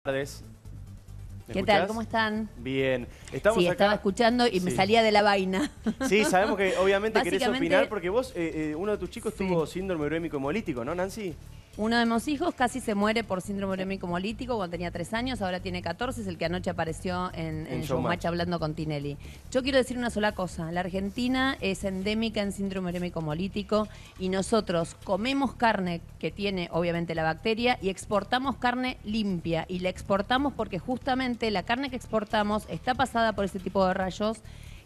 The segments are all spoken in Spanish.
Tardes. ¿Qué tal? ¿Cómo están? Bien. Estamos acá. Estaba escuchando y me salía de la vaina. Sí, sabemos que obviamente querés opinar porque vos, uno de tus chicos tuvo síndrome urémico hemolítico, ¿no, Nancy? Uno de mis hijos casi se muere por síndrome urémico hemolítico cuando tenía 3 años, ahora tiene 14, es el que anoche apareció en Showmatch hablando con Tinelli. Yo quiero decir una sola cosa, la Argentina es endémica en síndrome urémico hemolítico y nosotros comemos carne que tiene obviamente la bacteria y exportamos carne limpia y la exportamos porque justamente la carne que exportamos está pasada por este tipo de rayos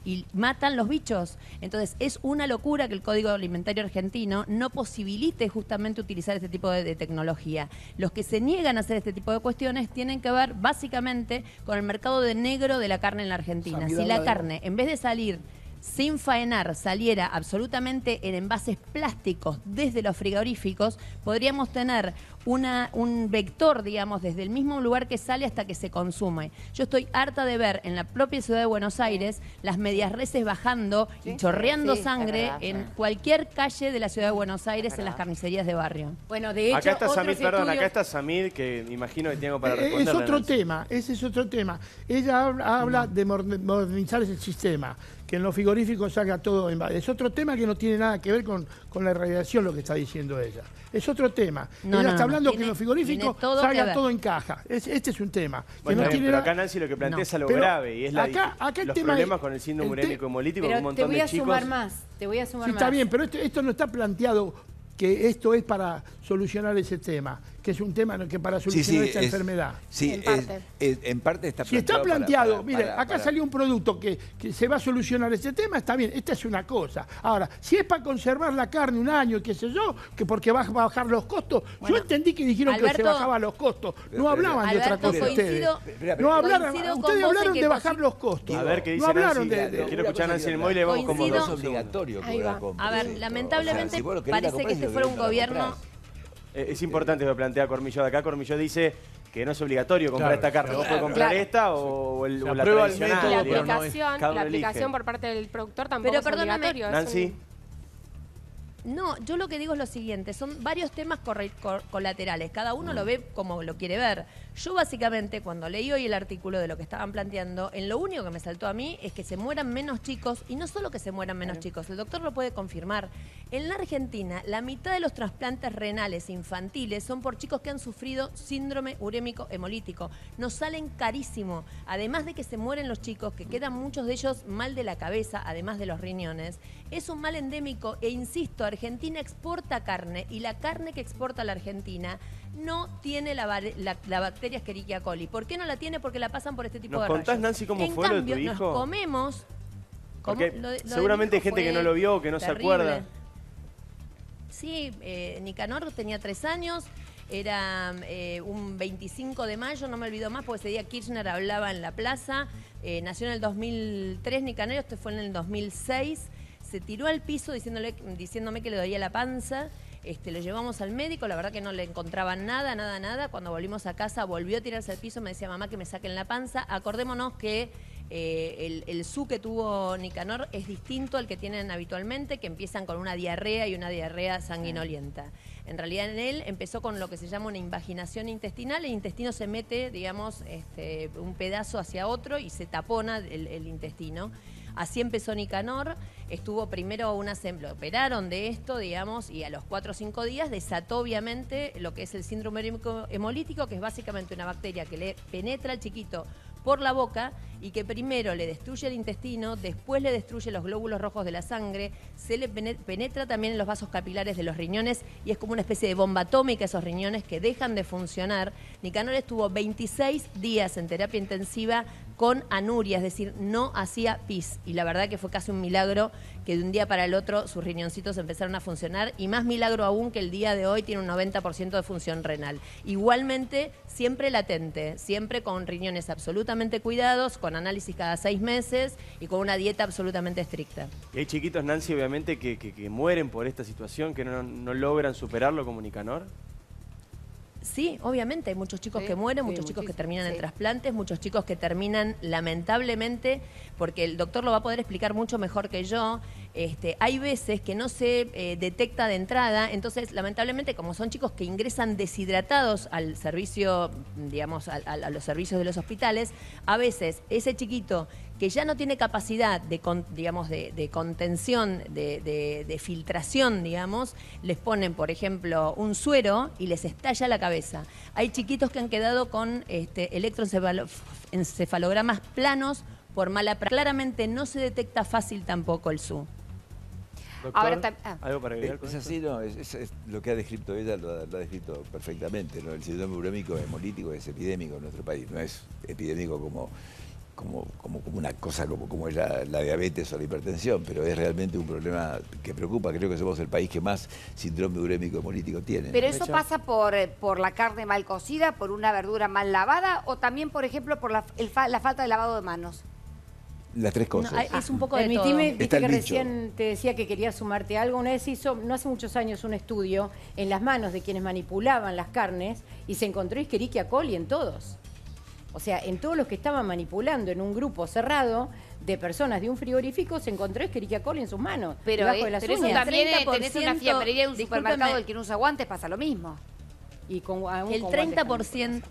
y matan los bichos. Entonces es una locura que el Código Alimentario Argentino no posibilite justamente utilizar este tipo de tecnología. Los que se niegan a hacer este tipo de cuestiones tienen que ver básicamente con el mercado de negro de la carne en la Argentina. Si la carne, en vez de salir sin faenar, saliera absolutamente en envases plásticos desde los frigoríficos, podríamos tener un vector, digamos, desde el mismo lugar que sale hasta que se consume. Yo estoy harta de ver en la propia ciudad de Buenos Aires las medias reses bajando y chorreando sangre en cualquier calle de la ciudad de Buenos Aires, en las carnicerías de barrio. Bueno, de hecho, acá está Samid, perdón, acá está Samid, que imagino que tengo para responder. Es otro tema, ese es otro tema. Ella habla de modernizar ese sistema, que en los frigoríficos salga todo en base. Es otro tema que no tiene nada que ver con la radiación, lo que está diciendo ella. Es otro tema. Ella está hablando que en los frigoríficos salga todo en caja. Este es un tema. Bueno, pero acá Nancy lo que plantea es algo grave y es los problemas con el síndrome urémico hemolítico con un montón de chicos. Te voy a sumar más, te voy a sumar más. Está bien, pero esto no está planteado que esto es para solucionar ese tema, que es un tema que para solucionar esta enfermedad. Sí, en parte está planteado. Si está planteado, mire, acá salió un producto que se va a solucionar ese tema, está bien, esta es una cosa. Ahora, si es para conservar la carne un año, qué sé yo, que porque va a bajar los costos, yo entendí que dijeron que se bajaban los costos, no hablan de otra cosa ustedes. No hablaron, ustedes hablaron de bajar los costos. A ver qué dice Nancy, quiero escuchar a Nancy en el móvil y vamos con vos. No es obligatorio que la compre. A ver, lamentablemente parece que este fuera un gobierno... Es importante lo que plantea Cormillot acá. Cormillot dice que no es obligatorio comprar esta carne. Vos podés comprar esta o la tradicional. La aplicación por parte del productor tampoco es obligatorio. Nancy. No, yo lo que digo es lo siguiente, son varios temas colaterales, cada uno lo ve como lo quiere ver. Yo básicamente cuando leí hoy el artículo de lo que estaban planteando, en lo único que me saltó a mí es que se mueran menos chicos, y no solo que se mueran menos chicos, el doctor lo puede confirmar. En la Argentina, la mitad de los trasplantes renales infantiles son por chicos que han sufrido síndrome urémico hemolítico. Nos salen carísimo, además de que se mueren los chicos, que quedan muchos de ellos mal de la cabeza, además de los riñones. Es un mal endémico e insisto, Argentina exporta carne y la carne que exporta la Argentina no tiene la bacteria Escherichia coli. ¿Por qué no la tiene? Porque la pasan por este tipo de rayos. ¿Nos contás, Nancy, cómo fue lo de tu hijo? Nos comemos... Porque seguramente hay gente que no lo vio, que no se acuerda. Sí, Nicanor tenía 3 años, era un 25 de mayo, no me olvido más, porque ese día Kirchner hablaba en la plaza, nació en el 2003 Nicanor, este fue en el 2006, se tiró al piso diciéndome que le dolía la panza. Lo llevamos al médico, la verdad que no le encontraban nada. Cuando volvimos a casa volvió a tirarse al piso, me decía mamá que me saquen la panza. Acordémonos que el SU que tuvo Nicanor es distinto al que tienen habitualmente, que empiezan con una diarrea y una diarrea sanguinolienta. En realidad en él empezó con lo que se llama una invaginación intestinal, el intestino se mete, digamos, un pedazo hacia otro y se tapona el intestino. Así empezó Nicanor, estuvo primero lo operaron de esto, digamos, y a los 4 o 5 días desató obviamente lo que es el síndrome urémico hemolítico, que es básicamente una bacteria que le penetra al chiquito por la boca y que primero le destruye el intestino, después le destruye los glóbulos rojos de la sangre, se le penetra también en los vasos capilares de los riñones y es como una especie de bomba atómica esos riñones que dejan de funcionar. Nicanor estuvo 26 días en terapia intensiva con anuria, es decir, no hacía pis. Y la verdad que fue casi un milagro que de un día para el otro sus riñoncitos empezaron a funcionar y más milagro aún que el día de hoy tiene un 90% de función renal. Igualmente, siempre latente, siempre con riñones absolutamente cuidados, con análisis cada 6 meses y con una dieta absolutamente estricta. Y hay chiquitos, Nancy, obviamente, que mueren por esta situación, que no logran superarlo como Nicanor. Sí, obviamente, hay muchos chicos que mueren, muchos chicos que terminan en trasplantes, muchos chicos que terminan lamentablemente, porque el doctor lo va a poder explicar mucho mejor que yo, hay veces que no se detecta de entrada, entonces lamentablemente como son chicos que ingresan deshidratados al servicio, digamos, a los servicios de los hospitales, a veces ese chiquito que ya no tiene capacidad de contención, de filtración, digamos, les ponen, por ejemplo, un suero y les estalla la cabeza. Hay chiquitos que han quedado con electroencefalogramas planos por mala práctica. Claramente no se detecta fácil tampoco el SU. Doctor, ¿algo para agregar con eso? Es así, no, es lo que ha descrito ella, lo ha descrito perfectamente, ¿no? El síndrome urémico hemolítico es epidémico en nuestro país, no es epidémico como una cosa como es la diabetes o la hipertensión, pero es realmente un problema que preocupa. Creo que somos el país que más síndrome urémico hemolítico tiene. ¿Pero eso pasa por la carne mal cocida, por una verdura mal lavada o también, por ejemplo, por la falta de lavado de manos? Las tres cosas. No, es un poco de todo. Permitime, viste que recién te decía que quería sumarte algo. Una vez hizo, no hace muchos años, un estudio en las manos de quienes manipulaban las carnes y se encontró Escherichia coli en todos. O sea, en todos los que estaban manipulando en un grupo cerrado de personas de un frigorífico, se encontró Escherichia coli en sus manos. Pero, debajo de las eso uñas. también tenés una fiambrería de un supermercado del que no usa guantes, pasa lo mismo. Y con, el 30%.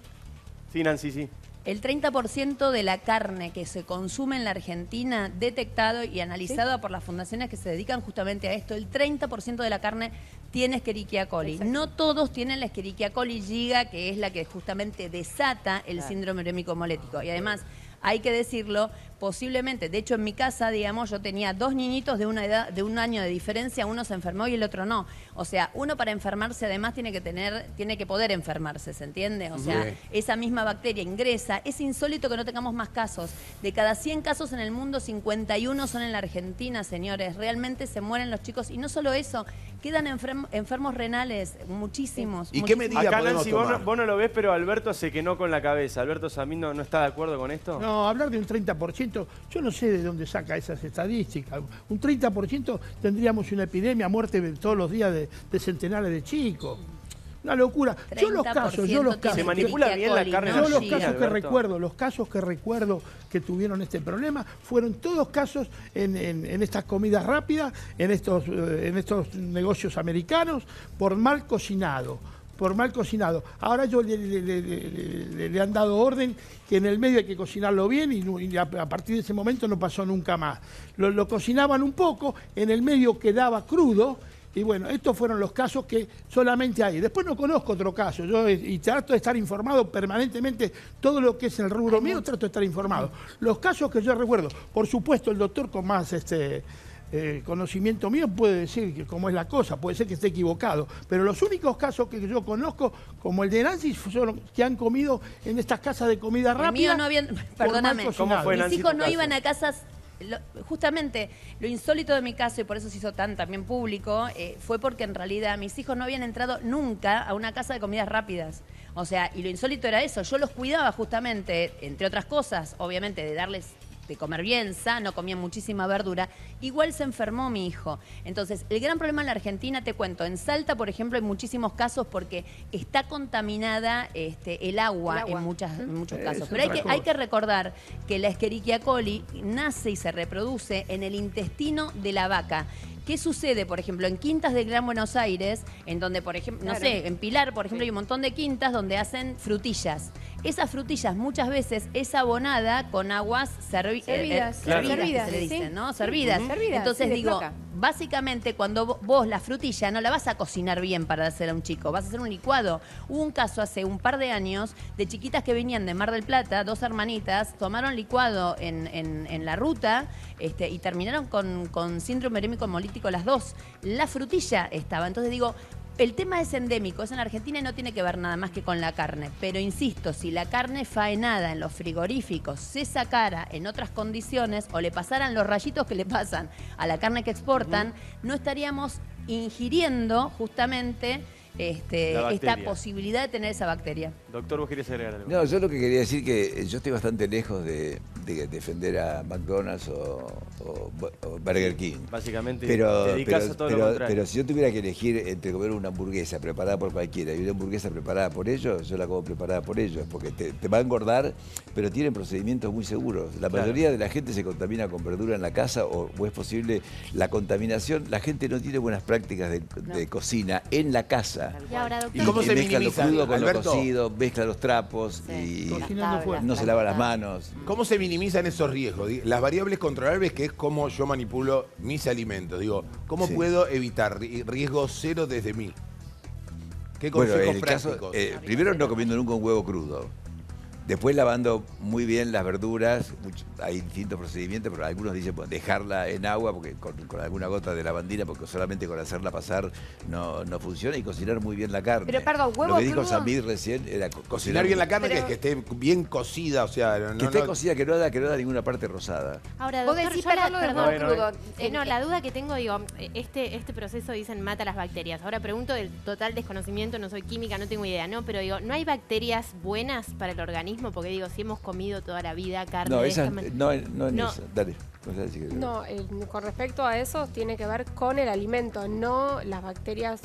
Sí, Nancy, sí. El 30% de la carne que se consume en la Argentina, detectado y analizado por las fundaciones que se dedican justamente a esto, el 30% de la carne tiene Escherichia coli. Exacto. No todos tienen la Escherichia coli giga, que es la que justamente desata el síndrome urémico hemolético. Y además, hay que decirlo, posiblemente, de hecho en mi casa, digamos, yo tenía 2 niñitos de una edad, de 1 año de diferencia, uno se enfermó y el otro no. O sea, uno para enfermarse además tiene que poder enfermarse, ¿se entiende? O sea, esa misma bacteria ingresa. Es insólito que no tengamos más casos. De cada 100 casos en el mundo, 51 son en la Argentina, señores. Realmente se mueren los chicos. Y no solo eso, quedan enfermos renales, muchísimos. ¿Y qué medida acá, podemos Nancy, tomar? Vos no lo ves, pero Alberto se quenó con la cabeza. Alberto Samín no está de acuerdo con esto. No, hablar de un 30%, yo no sé de dónde saca esas estadísticas. Un 30% tendríamos una epidemia, muerte todos los días de centenares de chicos. Una locura. Yo los casos. Se manipula bien la carne. Yo los casos que recuerdo que tuvieron este problema fueron todos casos en estas comidas rápidas, en estos negocios americanos, por mal cocinado. Ahora le han dado orden que en el medio hay que cocinarlo bien y a partir de ese momento no pasó nunca más. Lo cocinaban un poco, en el medio quedaba crudo. Y bueno, estos fueron los casos que solamente hay. Después no conozco otro caso. Y trato de estar informado permanentemente. Todo lo que es el rubro mío, trato de estar informado. Los casos que yo recuerdo, por supuesto, el doctor con más conocimiento mío puede decir que cómo es la cosa, puede ser que esté equivocado. Pero los únicos casos que yo conozco, como el de Nancy, son que han comido en estas casas de comida rápida. No habían, perdóname, ¿cómo fue, Nancy, mis hijos no iban a casas. Justamente lo insólito de mi caso, y por eso se hizo también público, fue porque en realidad mis hijos no habían entrado nunca a una casa de comidas rápidas. O sea, y lo insólito era eso, yo los cuidaba justamente, entre otras cosas, obviamente de darles de comer bien, sano, comían muchísima verdura, igual se enfermó mi hijo. Entonces, el gran problema en la Argentina, te cuento, en Salta, por ejemplo, hay muchísimos casos porque está contaminada el agua. En muchos casos. Pero hay que recordar que la Escherichia coli nace y se reproduce en el intestino de la vaca. ¿Qué sucede, por ejemplo, en quintas del Gran Buenos Aires, en donde, por ejemplo, no sé, en Pilar, por ejemplo, hay un montón de quintas donde hacen frutillas? Esas frutillas muchas veces es abonada con aguas servidas, se le dicen, ¿no? Servidas. Entonces digo, básicamente cuando vos la frutilla no la vas a cocinar bien para dársela a un chico, vas a hacer un licuado. Hubo un caso hace un par de años de chiquitas que venían de Mar del Plata, 2 hermanitas, tomaron licuado en la ruta y terminaron con síndrome urémico hemolítico las 2. La frutilla estaba. Entonces digo, el tema es endémico, es en Argentina y no tiene que ver nada más que con la carne. Pero insisto, si la carne faenada en los frigoríficos se sacara en otras condiciones o le pasaran los rayitos que le pasan a la carne que exportan, no estaríamos ingiriendo justamente esta posibilidad de tener esa bacteria. Doctor, ¿vos querías agregar algo? No, yo lo que quería decir que yo estoy bastante lejos de defender a McDonald's o Burger King. Básicamente te dedicas a todo lo contrario. Pero si yo tuviera que elegir entre comer una hamburguesa preparada por cualquiera y una hamburguesa preparada por ellos, yo la como preparada por ellos, porque te va a engordar, pero tienen procedimientos muy seguros. La mayoría de la gente se contamina con verdura en la casa o es posible la contaminación. La gente no tiene buenas prácticas de cocina en la casa. Y ahora, doctor, ¿Y cómo se mezcla minimiza, lo crudo con Alberto? lo cocido, mezcla los trapos y no se lava las manos. ¿Cómo se minimizan esos riesgos? Las variables controlables, que es cómo yo manipulo mis alimentos. Digo, ¿cómo puedo evitar riesgo cero desde mí? ¿Qué consejos prácticos? Primero, no comiendo nunca un huevo crudo. Después lavando muy bien las verduras, hay distintos procedimientos, pero algunos dicen dejarla en agua porque con alguna gota de lavandina, porque solamente con hacerla pasar no funciona, y cocinar muy bien la carne. Pero perdón, huevo Lo que dijo crudo. Samir recién era Cocinar bien la carne, que esté bien cocida, o sea... Que esté cocida, que no haga ninguna parte rosada. Ahora, Vos doctor, decís, yo la- perdón, lo del huevo crudo. no, la duda que tengo, digo, este proceso dicen mata las bacterias. Ahora pregunto del total desconocimiento, no soy química, no tengo idea, ¿no? Pero digo, ¿no hay bacterias buenas para el organismo? Porque digo, si hemos comido toda la vida carne... No, de esa, esta man- no en No. esa. Dale. No, con respecto a eso tiene que ver con el alimento, no las bacterias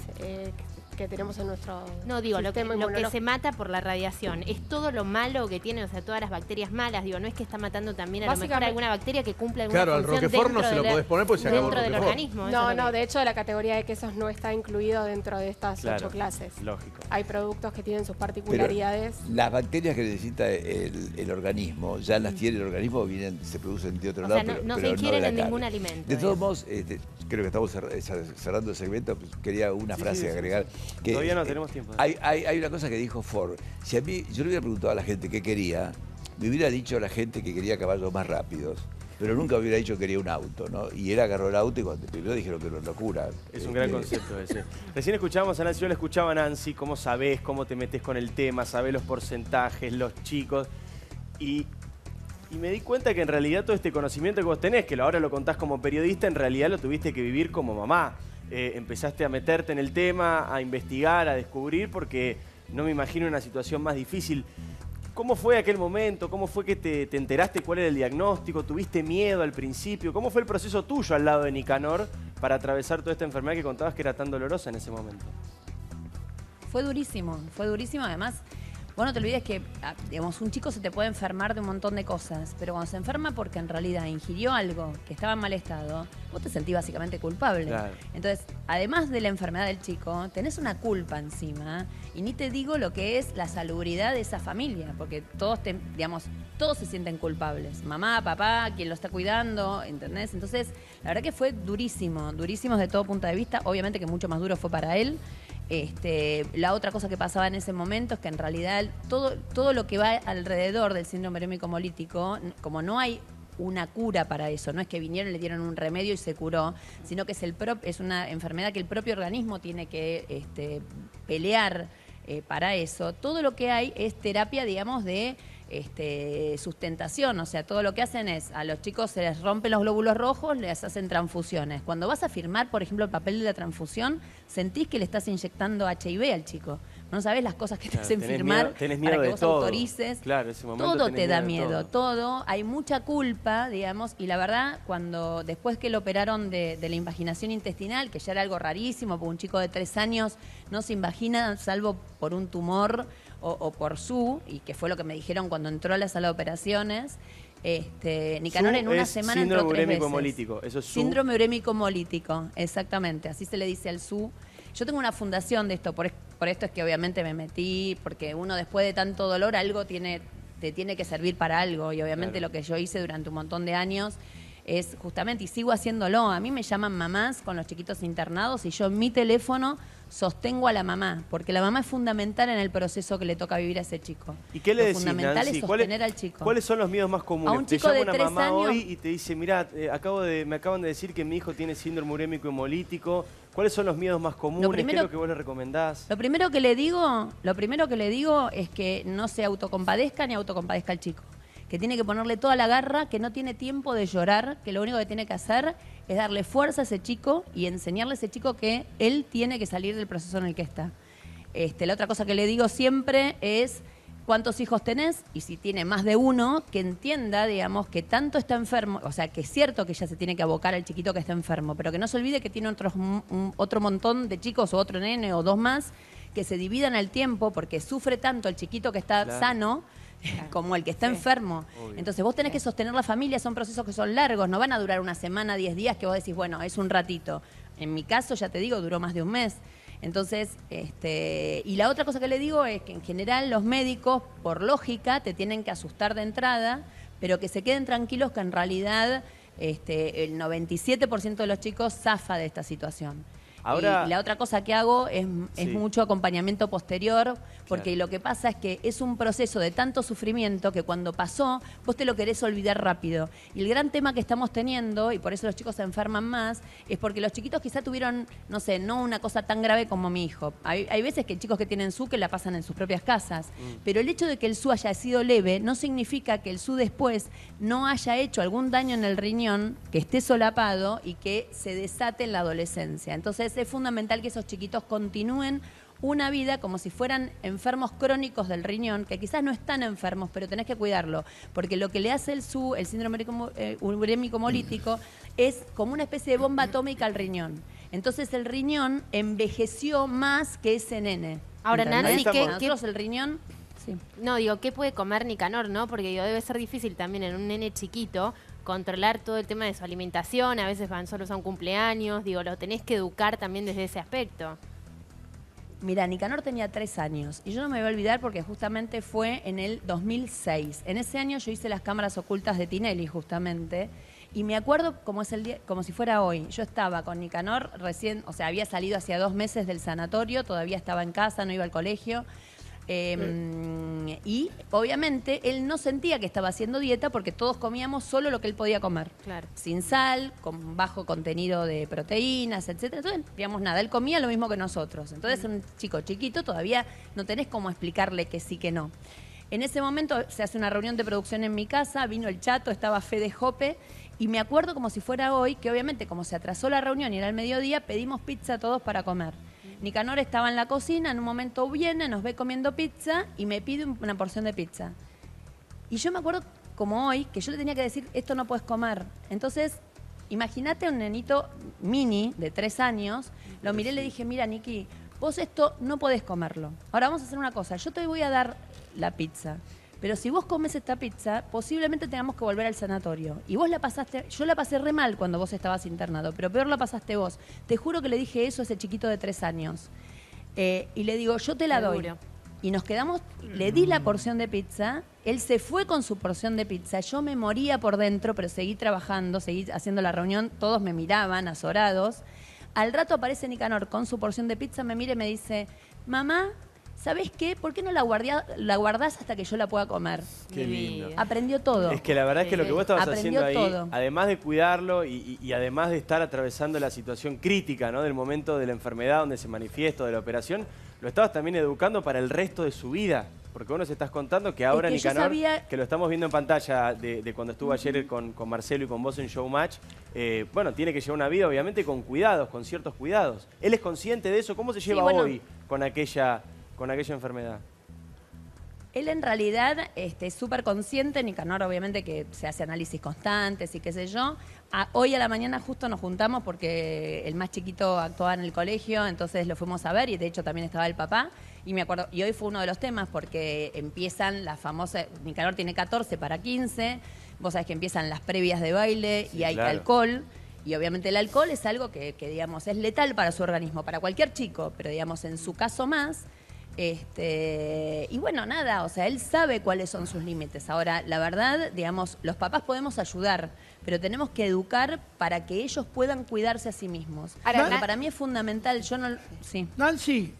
que tenemos en nuestro No, digo, lo que sistema inmunológico. se mata por la radiación, ¿es todo lo malo que tiene, o sea, todas las bacterias malas? Digo, no es que está matando también a lo mejor alguna bacteria que cumple alguna Claro, al función Roquefort no dentro se lo de la- podés poner porque se acabó el dentro del Roquefort. organismo. eso No, es lo no, que- de hecho la categoría de quesos no está incluido dentro de estas 8 clases. Lógico. Hay productos que tienen sus Pero particularidades. las bacterias que necesita el organismo, ya las tiene el organismo, se producen de otro O lado. sea, no pero se ingieren de la en carne. ningún alimento. De todos modos, creo que estamos cerrando el segmento, pues, quería una frase agregar. Que, Todavía no tenemos tiempo. Hay una cosa que dijo Ford. Si a mí, yo le hubiera preguntado a la gente qué quería, me hubiera dicho a la gente que quería caballos más rápidos. Pero nunca hubiera dicho que quería un auto, ¿no? Y él agarró el auto y cuando primero dijeron que era una locura. Es un gran concepto ese. Recién escuchábamos a Nancy, yo le escuchaba a Nancy, cómo sabés, cómo te metes con el tema, sabés los porcentajes, los chicos. Y me di cuenta que en realidad todo este conocimiento que vos tenés, que ahora lo contás como periodista, en realidad lo tuviste que vivir como mamá. Empezaste a meterte en el tema, a investigar, a descubrir, porque no me imagino una situación más difícil. ¿Cómo fue aquel momento? ¿Cómo fue que te enteraste cuál era el diagnóstico? ¿Tuviste miedo al principio? ¿Cómo fue el proceso tuyo al lado de Nicanor para atravesar toda esta enfermedad que contabas que era tan dolorosa en ese momento? Fue durísimo además. Vos no te olvides que, digamos, un chico se te puede enfermar de un montón de cosas, pero cuando se enferma porque en realidad ingirió algo que estaba en mal estado, vos te sentís básicamente culpable. Claro. Entonces, además de la enfermedad del chico, tenés una culpa encima, y ni te digo lo que es la salubridad de esa familia, porque todos se sienten culpables. Mamá, papá, quien lo está cuidando, ¿entendés? Entonces, la verdad que fue durísimo desde todo punto de vista. Obviamente que mucho más duro fue para él. La otra cosa que pasaba en ese momento es que en realidad todo lo que va alrededor del síndrome urémico hemolítico, como no hay una cura para eso, no es que vinieron, le dieron un remedio y se curó, sino que es una enfermedad que el propio organismo tiene que pelear para eso. Todo lo que hay es terapia, digamos, de sustentación, o sea, todo lo que hacen es, a los chicos se les rompen los glóbulos rojos, les hacen transfusiones. Cuando vas a firmar, por ejemplo, el papel de la transfusión, sentís que le estás inyectando HIV al chico. No sabés las cosas que te hacen firmar tenés miedo para que de vos todo. autorices. Claro, ese momento Todo tenés te da de miedo, todo. Hay mucha culpa, digamos, y la verdad, después que lo operaron de la invaginación intestinal, que ya era algo rarísimo, porque un chico de 3 años no se invagina, salvo por un tumor o por y que fue lo que me dijeron cuando entró a la sala de operaciones. Nicanor en una semana entró 3 veces. Síndrome urémico hemolítico, eso es Síndrome urémico hemolítico, exactamente, así se le dice al SU. Yo tengo una fundación de esto, por esto es que obviamente me metí, porque uno después de tanto dolor algo te tiene que servir para algo, y obviamente Lo que yo hice durante un montón de años es justamente, y sigo haciéndolo, a mí me llaman mamás con los chiquitos internados y yo en mi teléfono sostengo a la mamá, porque la mamá es fundamental en el proceso que le toca vivir a ese chico. ¿Y qué le decís, fundamental Nancy? es sostener al chico. ¿Cuáles son los miedos más comunes? A un chico te de llama una 3 mamá años hoy y te dice, mirá, me acaban de decir que mi hijo tiene síndrome urémico hemolítico. ¿Cuáles son los miedos más comunes? ¿Qué es lo que vos le recomendás? Lo primero que le digo es que no se autocompadezca ni autocompadezca al chico. Que tiene que ponerle toda la garra, que no tiene tiempo de llorar, que lo único que tiene que hacer es darle fuerza a ese chico y enseñarle a ese chico que él tiene que salir del proceso en el que está. La otra cosa que le digo siempre es cuántos hijos tenés y si tiene más de uno, que entienda, digamos, que tanto está enfermo, o sea, que es cierto que ella se tiene que abocar al chiquito que está enfermo, pero que no se olvide que tiene otro montón de chicos o otro nene o dos más que se dividan el tiempo porque sufre tanto el chiquito que está sano como el que está enfermo. Obvio. Entonces vos tenés que sostener la familia, son procesos que son largos, no van a durar una semana, 10 días que vos decís, bueno, es un ratito. En mi caso, ya te digo, duró más de un mes. Entonces, y la otra cosa que le digo es que en general los médicos, por lógica, te tienen que asustar de entrada, pero que se queden tranquilos que en realidad el 97% de los chicos zafa de esta situación. Ahora, y la otra cosa que hago es mucho acompañamiento posterior, porque lo que pasa es que es un proceso de tanto sufrimiento que cuando pasó, vos te lo querés olvidar rápido. Y el gran tema que estamos teniendo, y por eso los chicos se enferman más, es porque los chiquitos quizá tuvieron, no sé, no una cosa tan grave como mi hijo. Hay veces que chicos que tienen SU que la pasan en sus propias casas, pero el hecho de que el SU haya sido leve no significa que el SU después no haya hecho algún daño en el riñón, que esté solapado y que se desate en la adolescencia. Entonces, es fundamental que esos chiquitos continúen una vida como si fueran enfermos crónicos del riñón, que quizás no están enfermos, pero tenés que cuidarlo, porque lo que le hace el SU, el síndrome urémico hemolítico, es como una especie de bomba atómica al riñón. Entonces el riñón envejeció más que ese nene. Ahora, Nancy, nosotros el riñón... Sí. No, digo, ¿qué puede comer Nicanor, no? Porque digo, debe ser difícil también en un nene chiquito controlar todo el tema de su alimentación, a veces van solos a un cumpleaños, digo, lo tenés que educar también desde ese aspecto. Mira, Nicanor tenía 3 años y yo no me voy a olvidar porque justamente fue en el 2006. En ese año yo hice las cámaras ocultas de Tinelli justamente y me acuerdo como es el día, como si fuera hoy. Yo estaba con Nicanor recién, o sea, había salido hacía 2 meses del sanatorio, todavía estaba en casa, no iba al colegio. Y obviamente él no sentía que estaba haciendo dieta porque todos comíamos solo lo que él podía comer. Claro. Sin sal, con bajo contenido de proteínas, etcétera. Entonces, digamos nada, él comía lo mismo que nosotros. Entonces, un chico chiquito todavía no tenés cómo explicarle que sí, que no. En ese momento se hace una reunión de producción en mi casa, vino el Chato, estaba Fede Jope, y me acuerdo como si fuera hoy, que obviamente como se atrasó la reunión y era el mediodía, pedimos pizza todos para comer. Nicanor estaba en la cocina, en un momento viene, nos ve comiendo pizza y me pide una porción de pizza. Y yo me acuerdo como hoy que yo le tenía que decir, esto no puedes comer. Entonces, imagínate un nenito mini de 3 años, lo miré y le dije, mira Niki, vos esto no podés comerlo. Ahora vamos a hacer una cosa, yo te voy a dar la pizza. Pero si vos comes esta pizza, posiblemente tengamos que volver al sanatorio. Y vos la pasaste, yo la pasé re mal cuando vos estabas internado, pero peor la pasaste vos. Te juro que le dije eso a ese chiquito de 3 años. Y le digo, yo te la doy. Y nos quedamos, le di la porción de pizza, él se fue con su porción de pizza, yo me moría por dentro, pero seguí trabajando, seguí haciendo la reunión, todos me miraban azorados. Al rato aparece Nicanor con su porción de pizza, me mira y me dice, mamá, ¿sabés qué? ¿Por qué no la guardás hasta que yo la pueda comer? Qué lindo. Aprendió todo. Es que la verdad es que lo que vos estabas Aprendió haciendo ahí, todo. además de cuidarlo y además de estar atravesando la situación crítica, ¿no? Del momento de la enfermedad donde se manifiesta, de la operación, lo estabas también educando para el resto de su vida. Porque vos nos estás contando que ahora Es que Nicanor, que lo estamos viendo en pantalla de cuando estuvo ayer con Marcelo y con vos en Showmatch, bueno, tiene que llevar una vida obviamente con cuidados, con ciertos cuidados. ¿Él es consciente de eso? ¿Cómo se lleva hoy con aquella enfermedad? Él en realidad es súper consciente, Nicanor obviamente que se hace análisis constantes y qué sé yo. Hoy a la mañana justo nos juntamos porque el más chiquito actuaba en el colegio, entonces lo fuimos a ver y de hecho también estaba el papá. Y me acuerdo, y hoy fue uno de los temas porque empiezan las famosas, Nicanor tiene 14 para 15, vos sabés que empiezan las previas de baile y hay alcohol. Y obviamente el alcohol es algo que digamos, es letal para su organismo, para cualquier chico, pero digamos, en su caso más. Y bueno, nada, o sea, él sabe cuáles son sus límites. Ahora, la verdad, digamos, los papás podemos ayudar, pero tenemos que educar para que ellos puedan cuidarse a sí mismos. Ahora, para mí es fundamental, yo no... Sí. Nancy,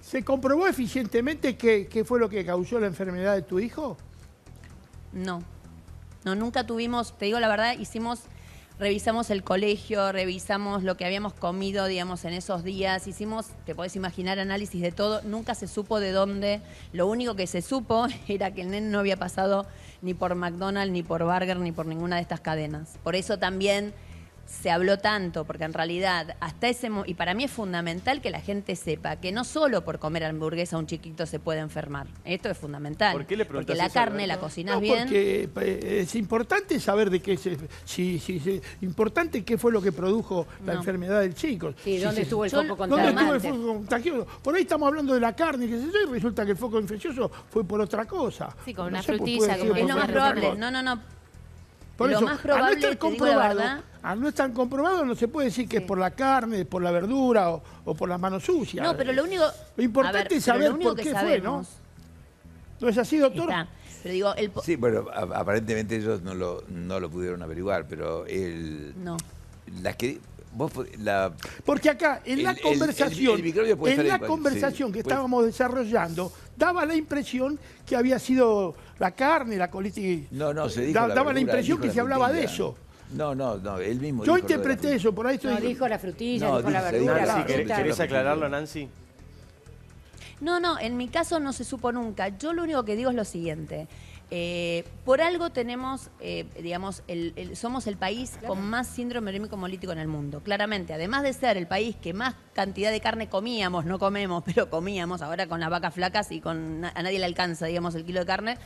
¿se comprobó eficientemente qué fue lo que causó la enfermedad de tu hijo? No, nunca tuvimos, te digo la verdad, revisamos el colegio, revisamos lo que habíamos comido, digamos, en esos días. Hicimos, te podés imaginar, análisis de todo. Nunca se supo de dónde. Lo único que se supo era que el nene no había pasado ni por McDonald's, ni por Burger, ni por ninguna de estas cadenas. Por eso también se habló tanto, porque en realidad hasta ese y para mí es fundamental que la gente sepa que no solo por comer hamburguesa un chiquito se puede enfermar. Esto es fundamental. ¿Por qué le porque preguntás la eso, carne Alberto? la cocinas No, bien. porque es importante saber de qué importante qué fue lo que produjo la enfermedad del chico. Sí, ¿dónde estuvo el Yo- foco ¿Dónde estuvo el contaminante? foco contagioso? Por ahí estamos hablando de la carne, qué sé yo, y resulta que el foco infeccioso fue por otra cosa. Sí, con No una sé, pues frutilla, puede ser como Es por lo más otra probable. cosa. No. Por Lo eso, más probable, al no estar te digo la comprobado, verdad. al no estar comprobado no se puede decir que es por la carne, por la verdura o por las manos sucias. No, pero lo único... Lo importante a ver, es pero saber lo único por que qué fue, ¿no? sabemos ¿No es así, doctor? está. Pero digo, Sí, bueno, aparentemente ellos no lo pudieron averiguar, pero No. las que vos Porque acá, en la El conversación, microbio puede en estar la en- conversación sí, que puede- estábamos desarrollando, daba la impresión que había sido la carne, la colitis. No, se dijo daba verdura, la impresión dijo que la se hablaba de frutilla. eso. No, él mismo Yo dijo lo de la interpreté frutilla. eso, por ahí estoy... No, dijo la frutilla, No, dijo la dice- verdura, dice- la Nancy, fruta. ¿querés aclararlo, Nancy? No, en mi caso no se supo nunca. Yo lo único que digo es lo siguiente. Por algo tenemos, digamos, somos el país con más síndrome urémico hemolítico en el mundo. Claramente, además de ser el país que más cantidad de carne comíamos, no comemos, pero comíamos, ahora con las vacas flacas y a nadie le alcanza, digamos, el kilo de carne,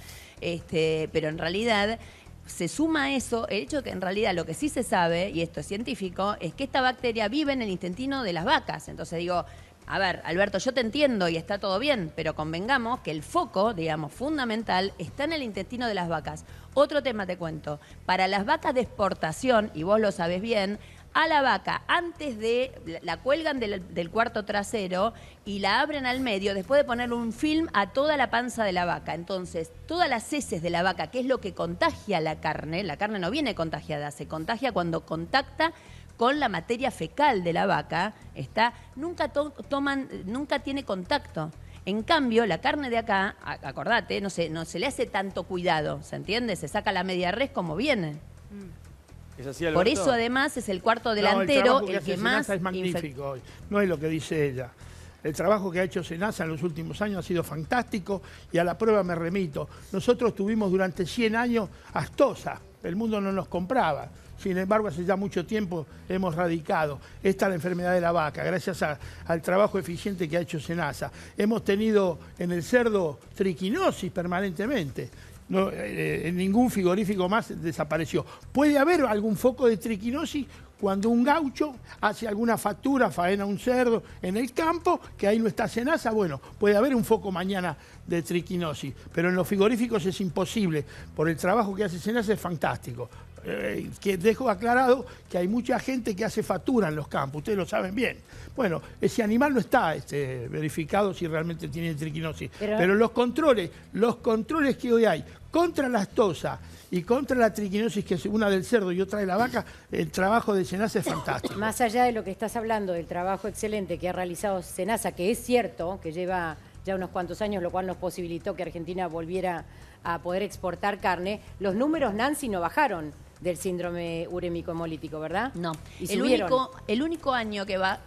pero en realidad... Se suma a eso el hecho de que en realidad lo que sí se sabe, y esto es científico, es que esta bacteria vive en el intestino de las vacas. Entonces digo, a ver, Alberto, yo te entiendo y está todo bien, pero convengamos que el foco, digamos, fundamental, está en el intestino de las vacas. Otro tema te cuento. Para las vacas de exportación, y vos lo sabés bien, a la vaca, antes de, la cuelgan del cuarto trasero y la abren al medio, después de ponerle un film a toda la panza de la vaca. Entonces, todas las heces de la vaca, que es lo que contagia la carne no viene contagiada, se contagia cuando contacta con la materia fecal de la vaca, nunca tiene contacto. En cambio, la carne de acá, acordate, no se le hace tanto cuidado, ¿se entiende? Se saca la media res como viene. ¿Es así, Por Alberto? eso además es el cuarto No, delantero trabajo el hace que más Senasa es magnífico. No es lo que dice ella. El trabajo que ha hecho Senasa en los últimos años ha sido fantástico y a la prueba me remito. Nosotros tuvimos durante 100 años Astosa. El mundo no nos compraba. Sin embargo, hace ya mucho tiempo hemos radicado. Esta es la enfermedad de la vaca, gracias al trabajo eficiente que ha hecho Senasa. Hemos tenido en el cerdo triquinosis permanentemente. No, en ningún frigorífico más desapareció. Puede haber algún foco de triquinosis cuando un gaucho hace alguna factura, faena un cerdo en el campo, que ahí no está Senasa. Bueno, puede haber un foco mañana de triquinosis, pero en los frigoríficos es imposible. Por el trabajo que hace Senasa es fantástico. Que dejo aclarado que hay mucha gente que hace factura en los campos, ustedes lo saben bien. Bueno, ese animal no está verificado si realmente tiene triquinosis, pero los controles que hoy hay contra la astosa y contra la triquinosis, que es una del cerdo y otra de la vaca, el trabajo de Senasa es fantástico. Más allá de lo que estás hablando, del trabajo excelente que ha realizado Senasa, que es cierto, que lleva ya unos cuantos años, lo cual nos posibilitó que Argentina volviera a poder exportar carne, los números, Nancy, no bajaron del síndrome urémico hemolítico, ¿verdad? No. Y El subieron. único año que va,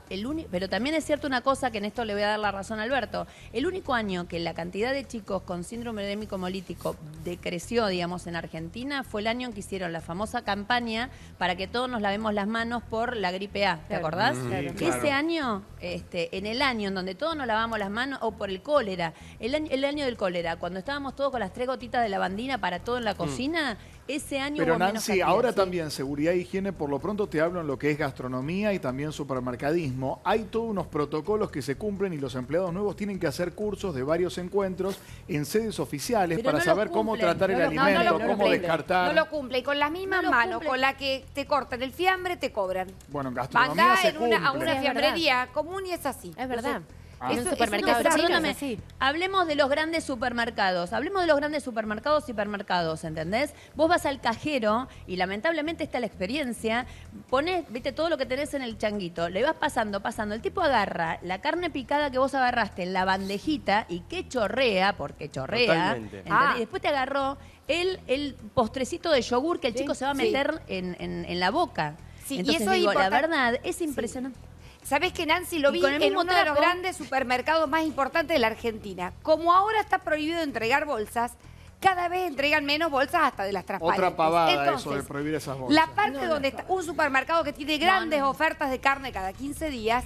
pero también es cierto una cosa que en esto le voy a dar la razón a Alberto. El único año que la cantidad de chicos con síndrome urémico hemolítico decreció, digamos, en Argentina fue el año en que hicieron la famosa campaña para que todos nos lavemos las manos por la gripe A, ¿te Claro. acordás? Claro. Ese año, en el año en donde todos nos lavamos las manos, o por el cólera, el año del cólera, cuando estábamos todos con las 3 gotitas de lavandina para todo en la cocina, ese año Pero hubo menos Nancy, cantidad, ahora sí. también seguridad e higiene, por lo pronto te hablo en lo que es gastronomía y también supermercadismo. Hay todos unos protocolos que se cumplen y los empleados nuevos tienen que hacer cursos de varios encuentros en sedes oficiales Pero para no saber los cómo cumplen, tratar el no alimento, lo cómo cumplen. descartar. No lo cumple. Y con las mismas No lo manos cumple. con la que te cortan el fiambre, te cobran. Bueno, en gastronomía Mandá se a cumple. una Es fiambrería común y es así. Es verdad. Eso- En un eso supermercado no se chino Perdóname, es así. hablemos de los grandes supermercados, y hipermercados, ¿entendés? Vos vas al cajero y lamentablemente está la experiencia, pones, viste, todo lo que tenés en el changuito, le vas pasando, el tipo agarra la carne picada que vos agarraste en la bandejita y que chorrea, porque chorrea, Totalmente. ¿entendés? Y después te agarró el postrecito de yogur que el chico se va a meter en la boca. Sí, y Entonces eso es digo, la importante. verdad, es impresionante. ¿Sabés que Nancy lo Y vi con el en mismo uno de los trapo. grandes supermercados más importantes de la Argentina? Como ahora está prohibido entregar bolsas, cada vez entregan menos bolsas hasta de las transparentes. Otra pavada Entonces, eso de prohibir esas bolsas. la parte donde está un supermercado que tiene grandes ofertas de carne cada 15 días,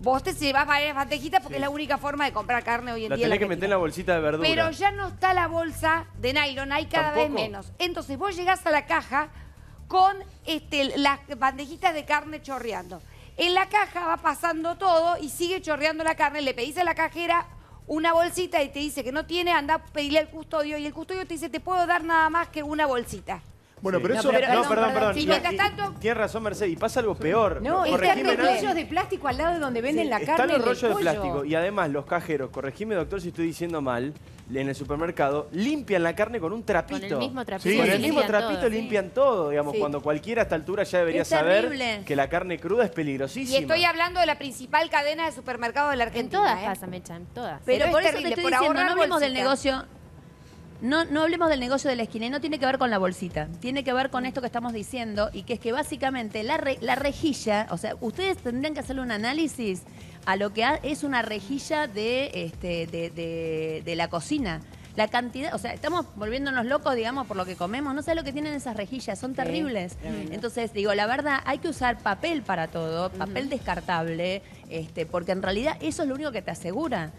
vos te llevas varias bandejitas porque es la única forma de comprar carne hoy en La día. tenés que meter en la bolsita de verdura. Pero ya no está la bolsa de nylon, hay cada vez ¿Tampoco? menos. Entonces vos llegás a la caja con las bandejitas de carne chorreando. En la caja va pasando todo y sigue chorreando la carne. Le pedís a la cajera una bolsita y te dice que no tiene, anda a pedirle al custodio y el custodio te dice, te puedo dar nada más que una bolsita. Bueno, pero Sí. eso... No, perdón. Y mientras tanto... Tienes razón, Mercedes. Y pasa algo peor. No, Corregime, están los Nancy. rollos de plástico al lado de donde venden la Están carne los del rollos de pollo. plástico. Y además los cajeros, corregime, doctor, si estoy diciendo mal, en el supermercado, limpian la carne con un trapito. Con el mismo trapito. Sí, con el mismo limpian trapito todo, limpian todo. Digamos, Sí. cuando cualquiera a esta altura ya debería Es saber terrible. que la carne cruda es Y peligrosísima. estoy hablando de la principal cadena de supermercados de la En Argentina. todas ¿eh? pasa, Mecha, en todas. Pero Pero es por eso te terrible, estoy por diciendo, ahorrar no hablemos del bolsita. negocio. No hablemos del negocio de la esquina y no tiene que ver con la bolsita. Tiene que ver con esto que estamos diciendo y que es que básicamente la rejilla, o sea, ustedes tendrían que hacerle un análisis a lo que es una rejilla de la cocina. La cantidad, o sea, estamos volviéndonos locos, digamos, por lo que comemos. No sé lo que tienen esas rejillas, son terribles. Entonces, digo, la verdad, hay que usar papel para todo, papel descartable, porque en realidad eso es lo único que te asegura.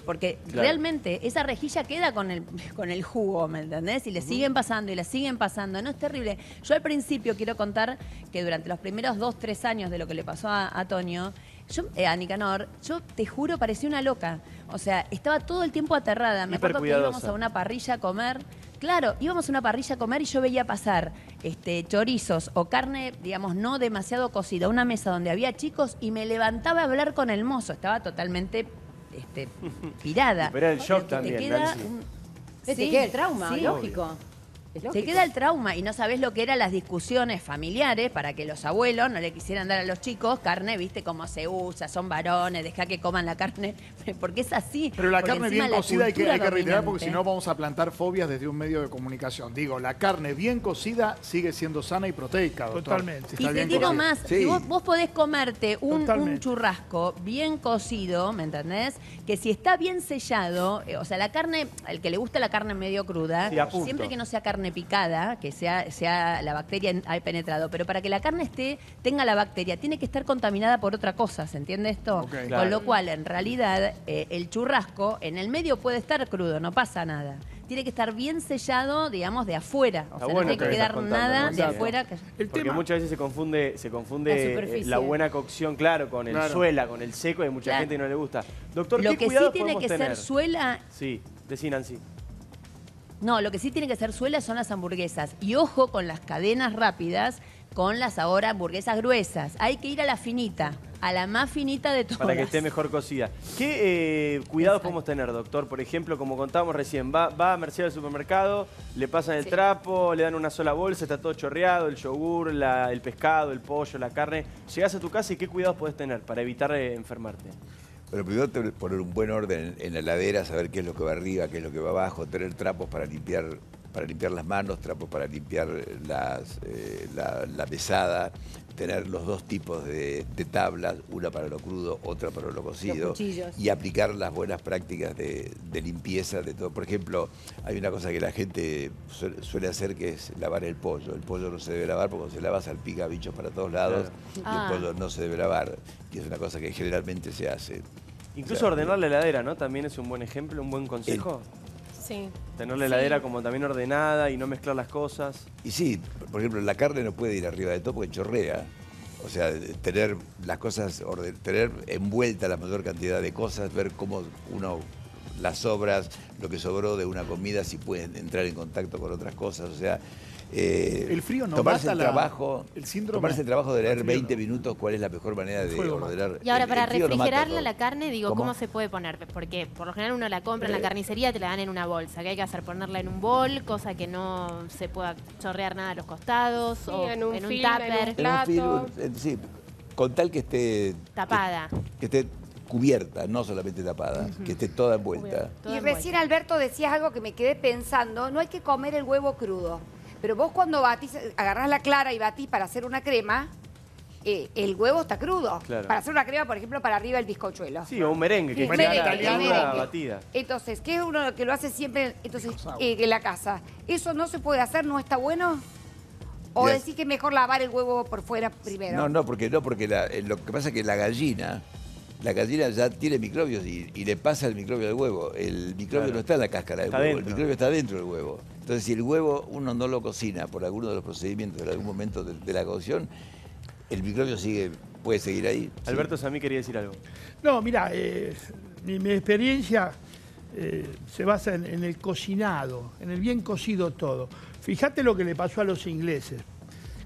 Porque Claro. realmente esa rejilla queda con el jugo, ¿me entendés? Y le siguen pasando y le siguen pasando. No, es terrible. Yo al principio quiero contar que durante los primeros 2-3 años de lo que le pasó a Toño, a Nicanor, yo te juro parecía una loca. O sea, estaba todo el tiempo aterrada. Me acuerdo que íbamos Hipercuidadosa. a una parrilla a comer. Claro, íbamos a una parrilla a comer y yo veía pasar chorizos o carne, digamos, no demasiado cocida, a una mesa donde había chicos y me levantaba a hablar con el mozo. Estaba totalmente pirada. Pero era el shock Porque te también, queda Nancy. Te Sí, queda el trauma, sí. lógico. Es Te lógico. queda el trauma y no sabés lo que eran las discusiones familiares para que los abuelos no le quisieran dar a los chicos carne, viste cómo se usa, son varones, deja que coman la carne, porque es así. Pero la Porque carne encima bien la cocida hay que cultura reiterar porque si dominante- no vamos a plantar fobias desde un medio de comunicación. Digo, la carne bien cocida sigue siendo sana y proteica, doctor. Totalmente. Si está Y te bien digo cocida. más, Sí. si vos podés comerte un Totalmente. churrasco bien cocido, ¿me entendés? Que si está bien sellado, o sea, la carne, al que le gusta la carne medio cruda, Sí, a punto. siempre que no sea carne picada, que sea la bacteria haya penetrado, pero para que la carne tenga la bacteria, tiene que estar contaminada por otra cosa, ¿se entiende esto? Ok. Claro. Con lo cual, en realidad, el churrasco en el medio puede estar crudo, no pasa nada. Tiene que estar bien sellado, digamos, de afuera. O Está sea, bueno no tiene que que estás quedar contando, nada ¿no? de afuera. que- El Porque tema, muchas veces se confunde La superficie. la buena cocción, claro, con el Claro. suela, con el seco, y hay mucha Claro. gente que no le gusta. Doctor, Lo ¿qué que sí cuidados tiene podemos que tener? ser suela. Sí, decí, Nancy. No, lo que sí tiene que ser suela son las hamburguesas. Y ojo con las cadenas rápidas, con las ahora hamburguesas gruesas. Hay que ir a la finita, a la más finita de todas. Para que esté mejor cocida. ¿Qué cuidados Exacto. podemos tener, doctor? Por ejemplo, como contábamos recién, va a Mercedes al supermercado, le pasan el trapo, le dan una sola bolsa, está todo chorreado, el yogur, el pescado, el pollo, la carne. Llegás a tu casa y ¿qué cuidados podés tener para evitar enfermarte? Pero primero poner un buen orden en la heladera, saber qué es lo que va arriba, qué es lo que va abajo, tener trapos para limpiar las manos, trapos para limpiar la mesada, tener los dos tipos de tablas, una para lo crudo, otra para lo cocido, Los cuchillos. y aplicar las buenas prácticas de limpieza de todo. Por ejemplo, hay una cosa que la gente suele hacer que es lavar el pollo. El pollo no se debe lavar porque cuando se lava salpica bichos para todos lados y Ah. el pollo no se debe lavar, y es una cosa que generalmente se hace. Incluso O sea, ordenar la heladera, ¿no? También es un buen ejemplo, un buen consejo. Sí. Tener la heladera como también ordenada y no mezclar las cosas. Y sí, por ejemplo, la carne no puede ir arriba de todo porque chorrea. O sea, tener las cosas, tener envuelta la mayor cantidad de cosas, ver cómo las sobras, lo que sobró de una comida, si pueden entrar en contacto con otras cosas. O sea, El frío no tomarse mata el trabajo, el síndrome. tomarse el trabajo de leer El frío 20 no. minutos cuál es la mejor manera de Fuego mata. ordenar. Y ahora, El para frío no mata refrigerarla todo. la carne, digo, ¿cómo ¿Cómo? se puede poner? Porque por lo general uno la compra en la carnicería, te la dan en una bolsa. ¿Qué hay que hacer? Ponerla en un bol, cosa que no se pueda chorrear nada a los costados, Sí, o en un film, tupper, en un En un plato. film, sí, con tal que esté tapada. que esté cubierta, no solamente tapada, que esté toda envuelta. Todo Y envuelto. recién, Alberto, decías algo que me quedé pensando. No hay que comer el huevo crudo. Pero vos cuando batís, agarrás la clara y batís para hacer una crema, el huevo está crudo. Claro. Para hacer una crema, por ejemplo, para arriba el bizcochuelo. Sí, o un merengue, que Merengue, es el una merengue. batida. Entonces, ¿qué es uno que lo hace siempre en la casa? ¿Eso no se puede hacer? ¿No está bueno? ¿O Bien. decís que es mejor lavar el huevo por fuera primero? No, porque lo que pasa es que la gallina ya tiene microbios y le pasa el microbio al huevo. El microbio no está en la cáscara del Está huevo, dentro. el microbio está dentro del huevo. Entonces, si el huevo uno no lo cocina por alguno de los procedimientos en algún momento de la cocción, el microbio puede seguir ahí. Alberto Samí quería decir algo. No, mira, mi experiencia se basa en el cocinado, en el bien cocido todo. Fíjate lo que le pasó a los ingleses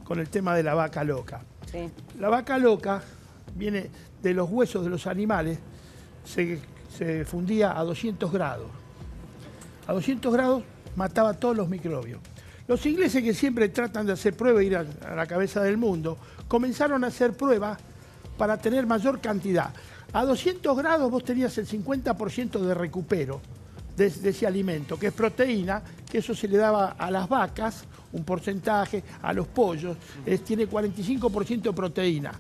con el tema de la vaca loca. Sí. La vaca loca viene de los huesos de los animales, se fundía a 200 grados. A 200 grados mataba todos los microbios. Los ingleses, que siempre tratan de hacer pruebas e ir a la cabeza del mundo, comenzaron a hacer pruebas para tener mayor cantidad. A 200 grados vos tenías el 50% de recupero de ese alimento, que es proteína, que eso se le daba a las vacas, un porcentaje, a los pollos, tiene 45% de proteína.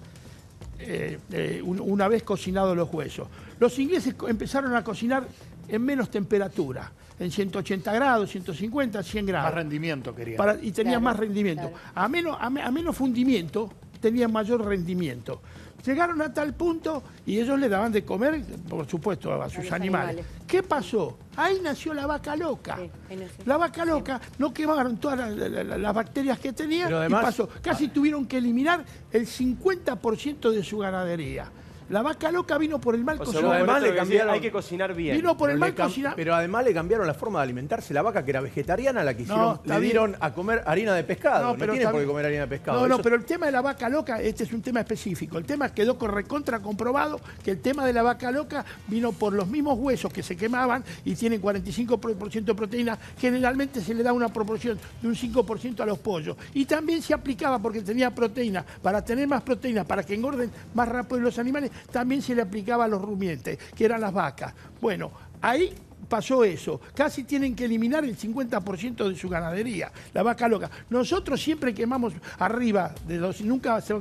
Una vez cocinados los huesos. Los ingleses empezaron a cocinar en menos temperatura, en 180 grados, 150, 100 grados. Más rendimiento quería. Y tenían más rendimiento. Claro. A menos fundimiento, tenían mayor rendimiento. Llegaron a tal punto y ellos le daban de comer, por supuesto, a sus animales. ¿Qué pasó? Ahí nació la vaca loca. Sí, ahí nació. La vaca loca, no quemaron todas las bacterias que tenía Pero además- y pasó. Casi tuvieron que eliminar el 50% de su ganadería. La vaca loca vino por el mal O sea, Pero vos, cocinado. además Alberto, le que decís, cambiaron- hay que cocinar bien. Vino por el Pero mal le cam- cocinado. Pero además le cambiaron la forma de alimentarse. La vaca que era vegetariana, la que hicieron, No, está le bien. dieron a comer harina de pescado. No, pero tiene por qué también- comer harina de pescado. No, Eso- pero el tema de la vaca loca, este es un tema específico. El tema quedó recontra comprobado que el tema de la vaca loca vino por los mismos huesos que se quemaban y tienen 45% de proteína. Generalmente se le da una proporción de un 5% a los pollos. Y también se aplicaba, porque tenía proteína, para tener más proteína, para que engorden más rápido los animales, también se le aplicaba a los rumiantes, que eran las vacas. Bueno, ahí pasó eso. Casi tienen que eliminar el 50% de su ganadería, la vaca loca. Nosotros siempre quemamos arriba de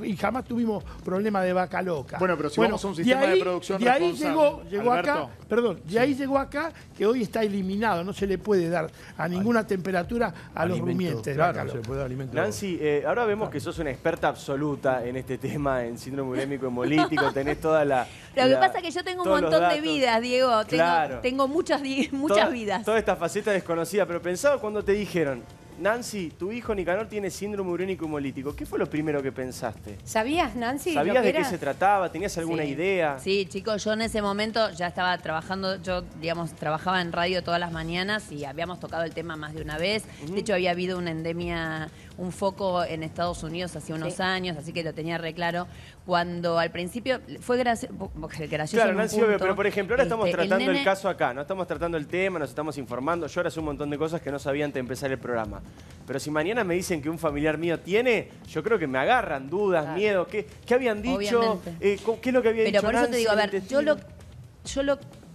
y jamás tuvimos problema de vaca loca. Bueno, pero si vamos a un sistema de producción de ahí responsable. llegó acá, Alberto. perdón, de ahí llegó acá que hoy está eliminado, no se le puede dar a ninguna temperatura a los alimento, rumiantes de claro, vaca no se loca. puede dar alimento. Nancy, ahora vemos que sos una experta absoluta en este tema, en síndrome urémico hemolítico, tenés toda la... Lo que pasa es que yo tengo un todos los montón de datos. vidas, Diego. Claro. Tengo muchas Toda- vidas. Toda esta faceta desconocida, pero pensaba cuando te dijeron, Nancy, tu hijo Nicanor tiene síndrome urémico hemolítico. ¿Qué fue lo primero que pensaste? ¿Sabías, Nancy? lo ¿Sabías que de qué era? se trataba? ¿Tenías alguna Sí. idea? Sí, chicos, yo en ese momento ya estaba trabajando, yo, digamos, trabajaba en radio todas las mañanas y habíamos tocado el tema más de una vez. De hecho, había habido una endemia, un foco en Estados Unidos hace unos Sí. años, así que lo tenía re claro. Cuando al principio fue gracioso Claro, en un Nancy, obvio, punto, pero por ejemplo, ahora estamos tratando el nene- caso acá, no estamos tratando el tema, nos estamos informando. Yo ahora sé un montón de cosas que no sabía antes de empezar el programa. Pero si mañana me dicen que un familiar mío tiene, yo creo que me agarran dudas, Claro. miedo. ¿Qué habían dicho? Obviamente. ¿Qué es lo que había Pero dicho por eso te Nancy digo, a del ver, intestino?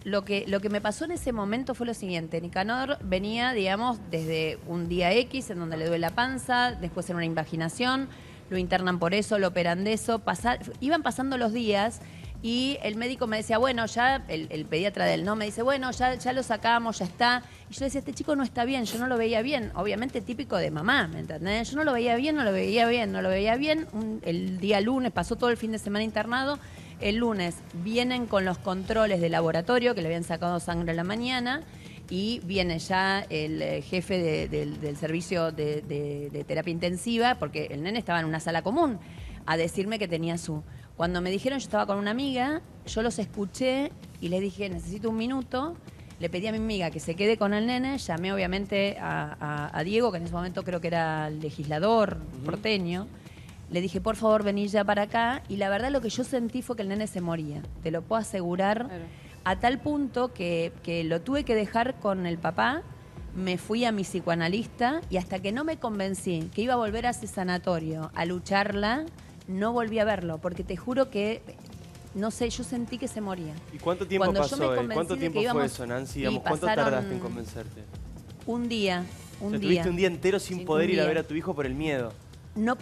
lo que me pasó en ese momento fue lo siguiente. Nicanor venía, digamos, desde un día X, en donde le duele la panza, después en una invaginación, lo internan por eso, lo operan de eso. Iban pasando los días y el médico me decía, bueno, ya, el pediatra del no, me dice, bueno, ya lo sacamos, ya está. Y yo decía, este chico no está bien, yo no lo veía bien. Obviamente típico de mamá, ¿me entendés? Yo no lo veía bien, no lo veía bien. El día lunes, pasó todo el fin de semana internado. El lunes vienen con los controles de laboratorio, que le habían sacado sangre a la mañana, y viene ya el jefe del servicio de terapia intensiva, porque el nene estaba en una sala común, a decirme que tenía su... Cuando me dijeron, yo estaba con una amiga, yo los escuché y les dije, necesito un minuto. Le pedí a mi amiga que se quede con el nene, llamé obviamente a Diego, que en ese momento creo que era el legislador porteño. Le dije, por favor, vení ya para acá. Y la verdad lo que yo sentí fue que el nene se moría. Te lo puedo asegurar. Claro. A tal punto que lo tuve que dejar con el papá. Me fui a mi psicoanalista y hasta que no me convencí que iba a volver a ese sanatorio a lucharla, no volví a verlo. Porque te juro que, no sé, yo sentí que se moría. ¿Y cuánto tiempo Cuando yo pasó? me convencí ¿Cuánto de tiempo que fue íbamos- eso, Nancy? y Digamos, ¿cuánto pasaron tardaste en convencerte? Un día, O sea, un día. tuviste un día entero sin poder un ir a día. ver a tu hijo por el miedo. no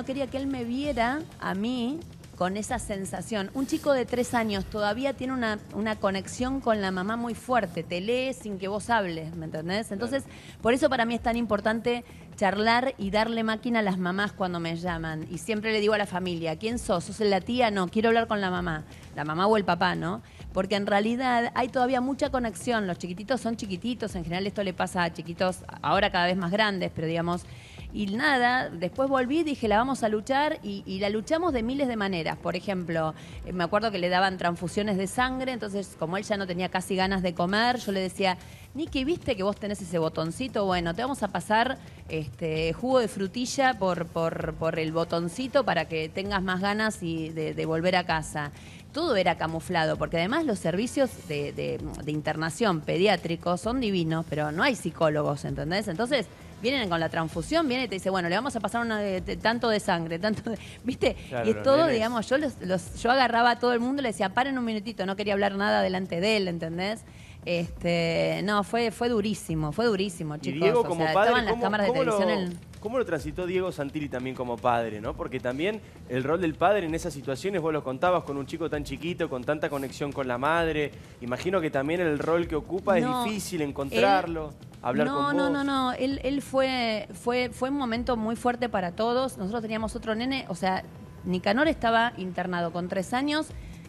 quería que él me viera a mí con esa sensación. Un chico de 3 años todavía tiene una conexión con la mamá muy fuerte, te lee sin que vos hables, ¿me entendés? Entonces, por eso para mí es tan importante charlar y darle máquina a las mamás cuando me llaman. Y siempre le digo a la familia, ¿quién sos? ¿Sos la tía? No, quiero hablar con la mamá o el papá, ¿no? Porque en realidad hay todavía mucha conexión. Los chiquititos son chiquititos, en general esto le pasa a chiquitos ahora cada vez más grandes, pero digamos... Y nada, después volví y dije, la vamos a luchar y la luchamos de miles de maneras. Por ejemplo, me acuerdo que le daban transfusiones de sangre, entonces como él ya no tenía casi ganas de comer, yo le decía, Niki, ¿viste que vos tenés ese botoncito? Bueno, te vamos a pasar jugo de frutilla por el botoncito para que tengas más ganas de volver a casa. Todo era camuflado, porque además los servicios de internación pediátricos son divinos, pero no hay psicólogos, ¿entendés? Entonces... Vienen con la transfusión, viene y te dice, bueno, le vamos a pasar tanto de sangre, ¿viste? Claro, y es todo, digamos, yo agarraba a todo el mundo y le decía, paren un minutito, no quería hablar nada delante de él, ¿entendés? No, fue durísimo, chicos. Y Diego como padre, estaban las cámaras de televisión ¿cómo lo transitó Diego Santilli también como padre, no? Porque también el rol del padre en esas situaciones, vos lo contabas con un chico tan chiquito, con tanta conexión con la madre. Imagino que también el rol que ocupa es difícil encontrarlo, hablar con vos. No. Él fue un momento muy fuerte para todos. Nosotros teníamos otro nene, o sea, Nicanor estaba internado con 3 años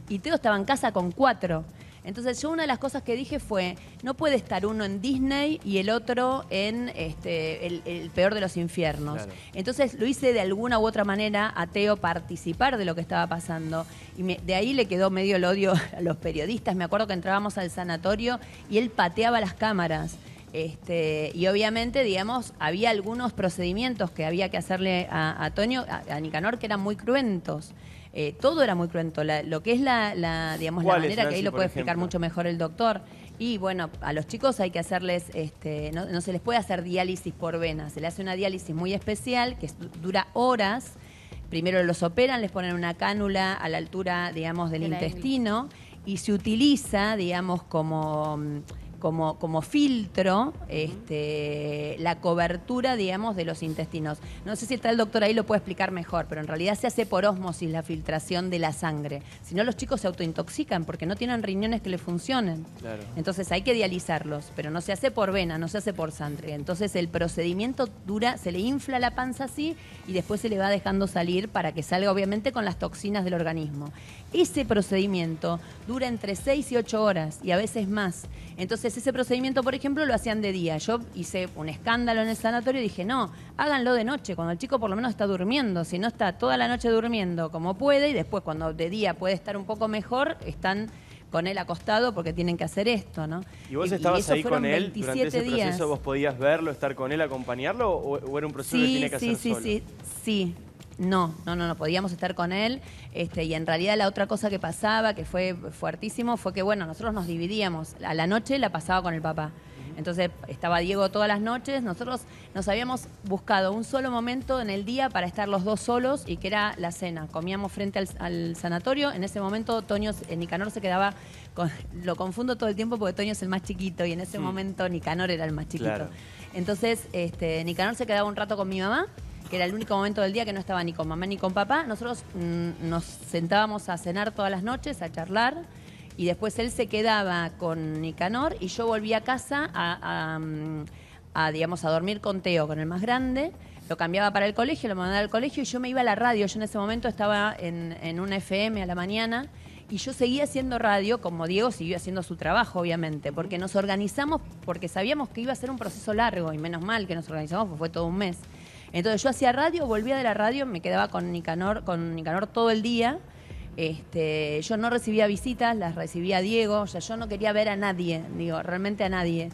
y Teo estaba en casa con 4. Entonces yo una de las cosas que dije fue, no puede estar uno en Disney y el otro en el peor de los infiernos. Claro. Entonces lo hice de alguna u otra manera a Teo participar de lo que estaba pasando. Y de ahí le quedó medio el odio a los periodistas. Me acuerdo que entrábamos al sanatorio y él pateaba las cámaras. Y obviamente, digamos, había algunos procedimientos que había que hacerle a Toño, a Nicanor, que eran muy cruentos. Todo era muy cruento. Lo que es digamos, la manera que ahí lo puede explicar mucho mejor el doctor. Y bueno, a los chicos hay que hacerles, no se les puede hacer diálisis por vena. Se le hace una diálisis muy especial que dura horas. Primero los operan, les ponen una cánula a la altura, digamos, del intestino y se utiliza, digamos, como filtro la cobertura, digamos, de los intestinos. No sé si está el doctor ahí, lo puede explicar mejor, pero en realidad se hace por ósmosis la filtración de la sangre. Si no, los chicos se autointoxican porque no tienen riñones que le funcionen. Claro. Entonces hay que dializarlos, pero no se hace por vena, no se hace por sangre. Entonces el procedimiento dura, se le infla la panza así y después se le va dejando salir para que salga, obviamente, con las toxinas del organismo. Ese procedimiento dura entre 6 y 8 horas y a veces más. Entonces ese procedimiento, por ejemplo, lo hacían de día. Yo hice un escándalo en el sanatorio y dije, no, háganlo de noche, cuando el chico por lo menos está durmiendo. Si no está toda la noche durmiendo como puede y después cuando de día puede estar un poco mejor, están con él acostado porque tienen que hacer esto, ¿no? ¿Y vos estabas ahí con él durante ese proceso? ¿Vos podías verlo, estar con él, acompañarlo o era un proceso que tenía que hacer solo? Sí. No, podíamos estar con él y en realidad la otra cosa que pasaba, que fue fuertísimo, fue que bueno, nosotros nos dividíamos. A la noche la pasaba con el papá. Entonces estaba Diego todas las noches, nosotros nos habíamos buscado un solo momento en el día para estar los dos solos y que era la cena. Comíamos frente al sanatorio, en ese momento Nicanor se quedaba, lo confundo todo el tiempo porque Toño es el más chiquito y en ese momento Nicanor era el más chiquito. Claro. Entonces Nicanor se quedaba un rato con mi mamá, que era el único momento del día que no estaba ni con mamá ni con papá. Nosotros nos sentábamos a cenar todas las noches, a charlar, y después él se quedaba con Nicanor y yo volvía a casa digamos, a dormir con Teo, con el más grande. Lo cambiaba para el colegio, lo mandaba al colegio y yo me iba a la radio. Yo en ese momento estaba en una FM a la mañana y yo seguía haciendo radio, como Diego siguió haciendo su trabajo, obviamente, porque nos organizamos, porque sabíamos que iba a ser un proceso largo y menos mal que nos organizamos, porque fue todo un mes. Entonces yo hacía radio, volvía de la radio, me quedaba con Nicanor todo el día. Yo no recibía visitas, las recibía Diego. O sea, yo no quería ver a nadie, realmente a nadie.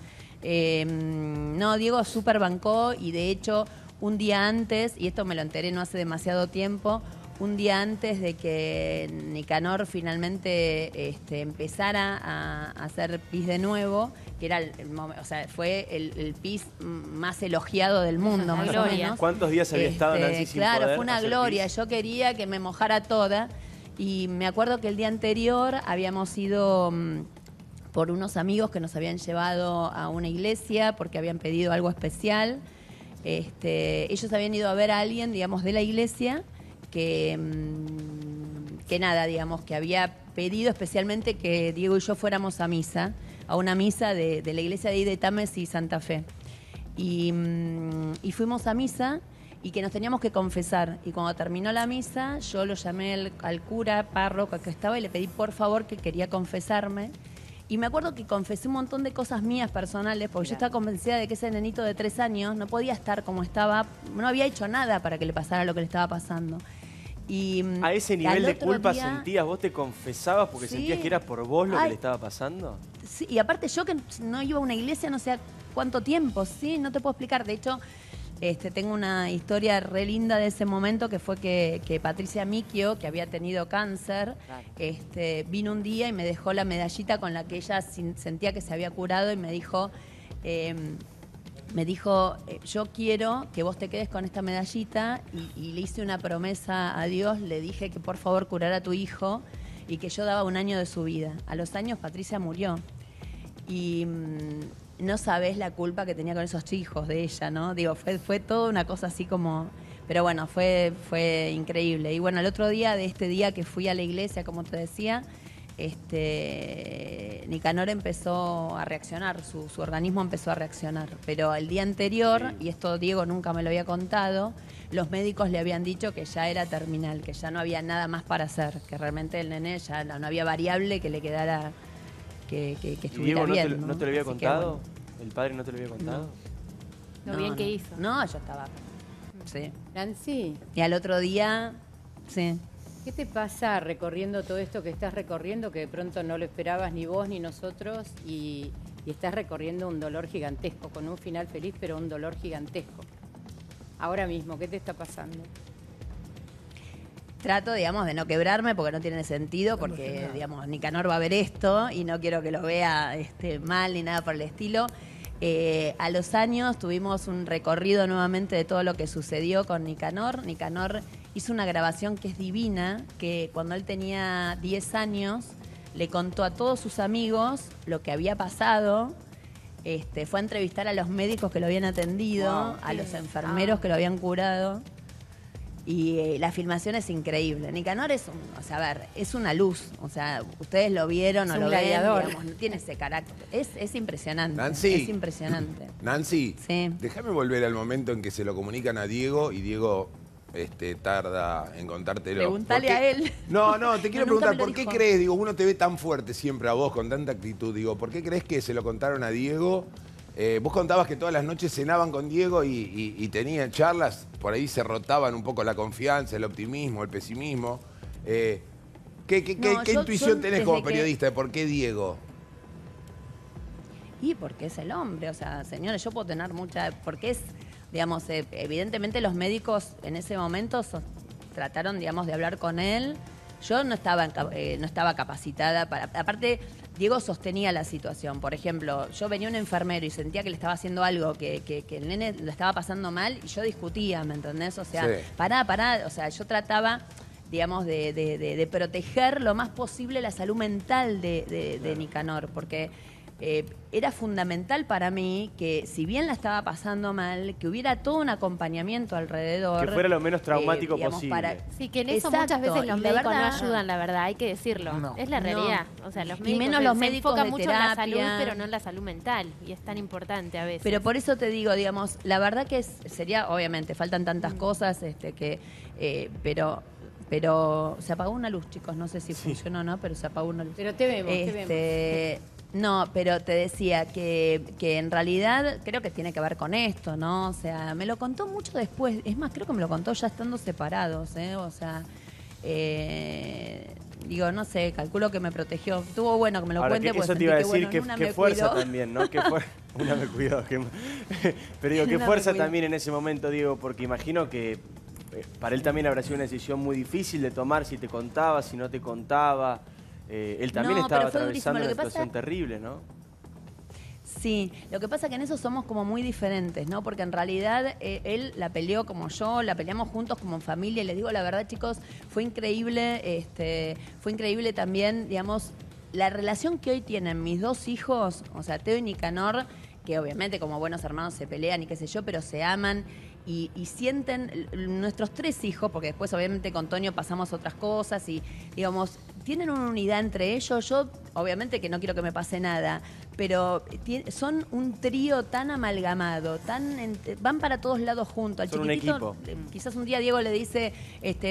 No, Diego súper bancó y de hecho un día antes, y esto me lo enteré no hace demasiado tiempo, un día antes de que Nicanor finalmente empezara a hacer pis de nuevo, que era fue el pis más elogiado del mundo, más o menos. ¿Cuántos días había estado Nancy sin Claro, poder fue una hacer gloria. pis? Yo quería que me mojara toda. Y me acuerdo que el día anterior habíamos ido por unos amigos que nos habían llevado a una iglesia porque habían pedido algo especial. ellos habían ido a ver a alguien, digamos, de la iglesia que nada, digamos, que había pedido especialmente que Diego y yo fuéramos a misa, a una misa de la iglesia de ahí de Tames y Santa Fe. Y fuimos a misa y que nos teníamos que confesar. Y cuando terminó la misa, yo lo llamé al cura, párroco que estaba, y le pedí por favor que quería confesarme. Y me acuerdo que confesé un montón de cosas mías personales, porque yo estaba convencida de que ese nenito de 3 años no podía estar como estaba, no había hecho nada para que le pasara lo que le estaba pasando. Y ¿a ese nivel de culpa día, sentías? ¿Vos te confesabas porque sentías que era por vos lo que le estaba pasando? Sí, y aparte yo que no iba a una iglesia no sé cuánto tiempo, ¿sí? No te puedo explicar. De hecho, tengo una historia re linda de ese momento, que fue que Patricia Micchio, que había tenido cáncer, vino un día y me dejó la medallita con la que ella sentía que se había curado y me dijo, yo quiero que vos te quedes con esta medallita, y le hice una promesa a Dios, le dije que por favor curara a tu hijo y que yo daba 1 año de su vida. A los años Patricia murió y no sabés la culpa que tenía con esos hijos de ella, ¿no? Digo, fue toda una cosa así como... Pero bueno, fue increíble. Y bueno, el otro día de este día que fui a la iglesia, como te decía, Nicanor empezó a reaccionar, su organismo empezó a reaccionar. Pero el día anterior, y esto Diego nunca me lo había contado, los médicos le habían dicho que ya era terminal, que ya no había nada más para hacer, que realmente el nene ya no había variable que le quedara, que estuviera Diego, bien. ¿no te lo había contado? Bueno. ¿El padre no te lo había contado? Lo bien que hizo. No, yo estaba... Sí. Nancy. Y al otro día, sí. ¿Qué te pasa recorriendo todo esto que estás recorriendo, que de pronto no lo esperabas ni vos ni nosotros, y estás recorriendo un dolor gigantesco, con un final feliz, pero un dolor gigantesco? Ahora mismo, ¿qué te está pasando? Trato, digamos, de no quebrarme porque no tiene sentido, porque, digamos, Nicanor va a ver esto y no quiero que lo vea mal ni nada por el estilo. A los años tuvimos un recorrido nuevamente de todo lo que sucedió con Nicanor. Nicanor hizo una grabación que es divina, que cuando él tenía 10 años le contó a todos sus amigos lo que había pasado. Fue a entrevistar a los médicos que lo habían atendido, a los enfermeros que lo habían curado. Y la filmación es increíble. Nicanor es es una luz. O sea, ustedes lo vieron o lo ven, digamos, no tiene ese carácter. Es impresionante. Nancy. Es impresionante. Nancy, sí. Déjame volver al momento en que se lo comunican a Diego y Diego tarda en contártelo. Pregúntale a él. No, te quiero preguntar, ¿por qué dijo. crees? Digo, uno te ve tan fuerte siempre a vos, con tanta actitud. Digo, ¿por qué crees que se lo contaron a Diego? Vos contabas que todas las noches cenaban con Diego y tenían charlas, por ahí se rotaban un poco la confianza, el optimismo, el pesimismo. ¿Qué intuición tenés como periodista de por qué Diego? Y porque es el hombre, o sea, señores, yo puedo tener porque es, digamos, evidentemente los médicos en ese momento trataron, digamos, de hablar con él. Yo no estaba capacitada para... Aparte, Diego sostenía la situación. Por ejemplo, yo venía un enfermero y sentía que le estaba haciendo algo, que el nene lo estaba pasando mal, y yo discutía, ¿me entendés? O sea, pará. O sea, yo trataba, digamos, de proteger lo más posible la salud mental de Nicanor, porque... era fundamental para mí que, si bien la estaba pasando mal, que hubiera todo un acompañamiento alrededor. Que fuera lo menos traumático posible. Sí, que en eso muchas veces los médicos no ayudan, la verdad, hay que decirlo. No. Es la realidad. O sea, los médicos y menos los médicos se enfocan mucho en la terapia. salud, pero no en la salud mental. Y es tan importante a veces. Pero por eso te digo, digamos, la verdad que sería, obviamente, faltan tantas cosas, pero se apagó una luz, chicos. No sé si funcionó o no, pero se apagó una luz. Pero te vemos. No, pero te decía que en realidad creo que tiene que ver con esto, ¿no? O sea, me lo contó mucho después. Es más, creo que me lo contó ya estando separados, ¿eh? O sea, digo, no sé, calculo que me protegió. Estuvo bueno que me lo cuente, pues eso te iba a decir, que qué fuerza también, ¿no? Una me cuidó. Pero digo, qué fuerza también en ese momento, Diego, porque imagino que para él también habrá sido una decisión muy difícil de tomar, si te contaba, si no te contaba. Él también estaba atravesando una situación terrible, ¿no? Sí, lo que pasa es que en eso somos como muy diferentes, ¿no? Porque en realidad él la peleó como yo, la peleamos juntos como familia, y les digo la verdad, chicos, fue increíble también, digamos, la relación que hoy tienen mis 2 hijos, o sea, Teo y Nicanor, que obviamente como buenos hermanos se pelean y qué sé yo, pero se aman y sienten nuestros 3 hijos, porque después obviamente con Toño pasamos otras cosas y digamos, tienen una unidad entre ellos. Yo obviamente que no quiero que me pase nada, pero son un trío tan amalgamado, van para todos lados juntos. Al son chiquitito, un equipo. Quizás un día Diego le dice,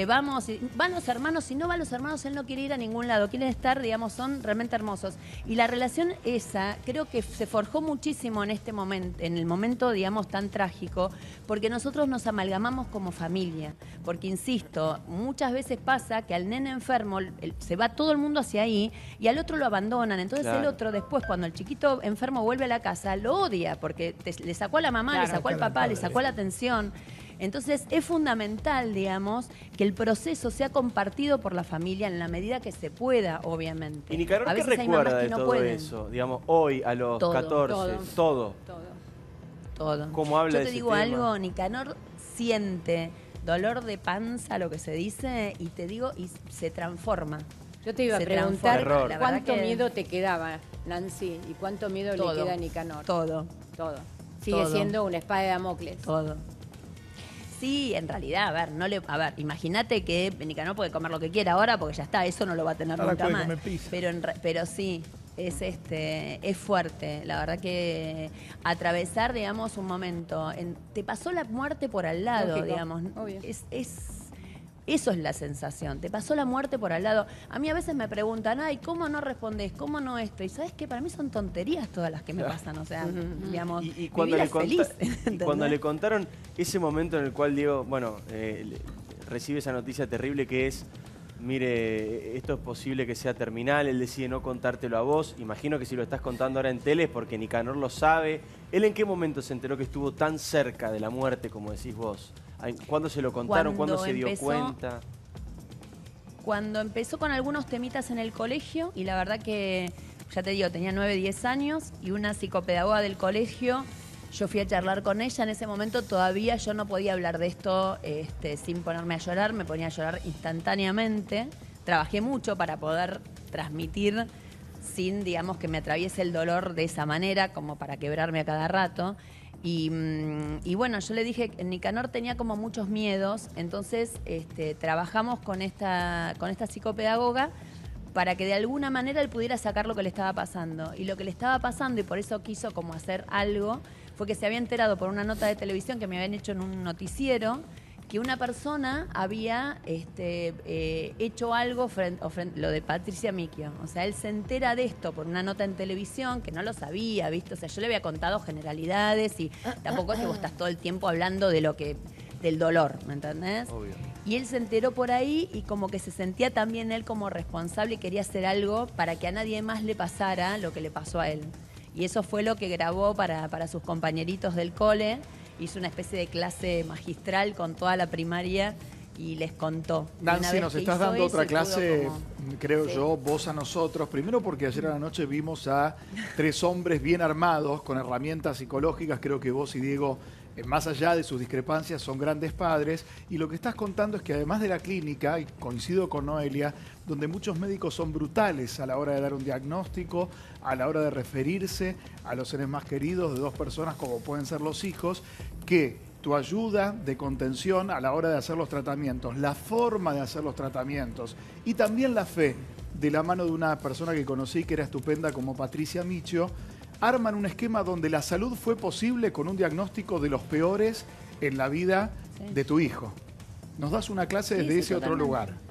vamos, van los hermanos, si no van los hermanos, él no quiere ir a ningún lado, quieren estar, digamos, son realmente hermosos. Y la relación esa, creo que se forjó muchísimo en este momento, en el momento, digamos, tan trágico, porque nosotros nos amalgamamos como familia. Porque, insisto, muchas veces pasa que al nene enfermo se va todo el mundo hacia ahí y al otro lo abandonan. Entonces el otro después, cuando el chiquito enfermo vuelve a la casa, lo odia porque le sacó a la mamá, le sacó al papá, le sacó la atención. Entonces es fundamental, digamos, que el proceso sea compartido por la familia en la medida que se pueda, obviamente. ¿Y Nicanor qué recuerda de todo eso? Digamos, hoy a los 14, todo. ¿Cómo habla de ese tema? Yo te digo algo, tema? Nicanor siente dolor de panza, lo que se dice, y te digo, y se transforma. Yo te iba a preguntar cuánto miedo te quedaba, Nancy, y cuánto miedo le queda a Nicanor. Todo. Sigue siendo una espada de Damocles. Todo. Sí, en realidad, a ver, imagínate que Nicanor puede comer lo que quiera ahora porque ya está, eso no lo va a tener nunca más. Pero sí, es fuerte. La verdad que atravesar, digamos, un momento. Te pasó la muerte por al lado, lógico, digamos. Obvio. Eso es la sensación. Te pasó la muerte por al lado. A mí a veces me preguntan, ay, ¿cómo no respondés? ¿Cómo no esto? Y ¿sabes qué? Para mí son tonterías todas las que me pasan. O sea, digamos, y cuando, cuando le contaron ese momento en el cual Diego, recibe esa noticia terrible que es, mire, esto es posible que sea terminal, él decide no contártelo a vos. Imagino que si lo estás contando ahora en tele es porque Nicanor lo sabe. ¿Él en qué momento se enteró que estuvo tan cerca de la muerte, como decís vos? ¿Cuándo se lo contaron? ¿Cuándo se dio cuenta? Cuando empezó con algunos temitas en el colegio, y la verdad que, ya te digo, tenía 9, 10 años, y una psicopedagoga del colegio, yo fui a charlar con ella. En ese momento todavía yo no podía hablar de esto sin ponerme a llorar, me ponía a llorar instantáneamente. Trabajé mucho para poder transmitir sin, digamos, que me atraviese el dolor de esa manera, como para quebrarme a cada rato. Y bueno, yo le dije que Nicanor tenía como muchos miedos, entonces trabajamos con esta psicopedagoga para que de alguna manera él pudiera sacar lo que le estaba pasando. Y lo que le estaba pasando, y por eso quiso como hacer algo, fue que se había enterado por una nota de televisión que me habían hecho en un noticiero que una persona había hecho algo lo de Patricia Micchio. O sea, él se entera de esto por una nota en televisión que no lo sabía, ¿viste? O sea, yo le había contado generalidades y tampoco es que vos estás todo el tiempo hablando del dolor, ¿me entendés? Obvio. Y él se enteró por ahí y como que se sentía también él como responsable y quería hacer algo para que a nadie más le pasara lo que le pasó a él. Y eso fue lo que grabó para sus compañeritos del cole. Hizo una especie de clase magistral con toda la primaria y les contó. Nancy, nos estás dando otra clase, creo yo, vos a nosotros. Primero porque ayer a la noche vimos a 3 hombres bien armados con herramientas psicológicas. Creo que vos y Diego, más allá de sus discrepancias, son grandes padres. Y lo que estás contando es que además de la clínica, y coincido con Noelia, donde muchos médicos son brutales a la hora de dar un diagnóstico, a la hora de referirse a los seres más queridos de 2 personas como pueden ser los hijos, que tu ayuda de contención a la hora de hacer los tratamientos, la forma de hacer los tratamientos y también la fe de la mano de una persona que conocí que era estupenda como Patricia Micchio, arman un esquema donde la salud fue posible con un diagnóstico de los peores en la vida de tu hijo. Nos das una clase desde ese otro lugar.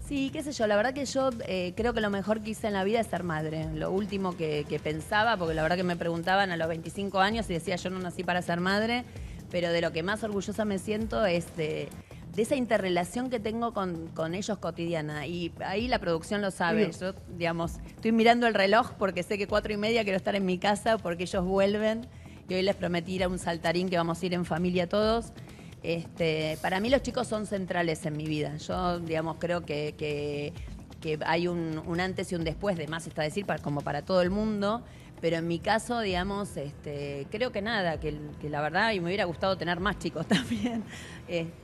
Sí, qué sé yo, la verdad que yo creo que lo mejor que hice en la vida es ser madre. Lo último que pensaba, porque la verdad que me preguntaban a los 25 años y decía yo no nací para ser madre, pero de lo que más orgullosa me siento es de esa interrelación que tengo con ellos cotidiana. Y ahí la producción lo sabe. Yo, digamos, estoy mirando el reloj porque sé que 4:30 quiero estar en mi casa porque ellos vuelven. Y hoy les prometí ir a un saltarín que vamos a ir en familia todos. Para mí los chicos son centrales en mi vida. Yo, digamos, creo que hay un antes y un después, de más está decir, como para todo el mundo. Pero en mi caso, digamos, creo que nada, que la verdad, y me hubiera gustado tener más chicos también.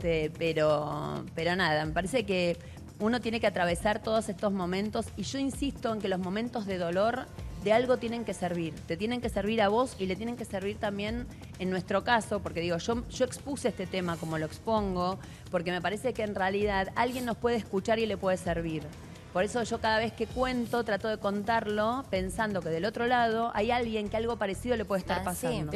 Pero nada, me parece que uno tiene que atravesar todos estos momentos. Y yo insisto en que los momentos de dolor de algo tienen que servir. Te tienen que servir a vos y le tienen que servir también, en nuestro caso, porque digo, yo expuse este tema como lo expongo, porque me parece que en realidad alguien nos puede escuchar y le puede servir. Por eso yo cada vez que cuento, trato de contarlo pensando que del otro lado hay alguien que algo parecido le puede estar pasando.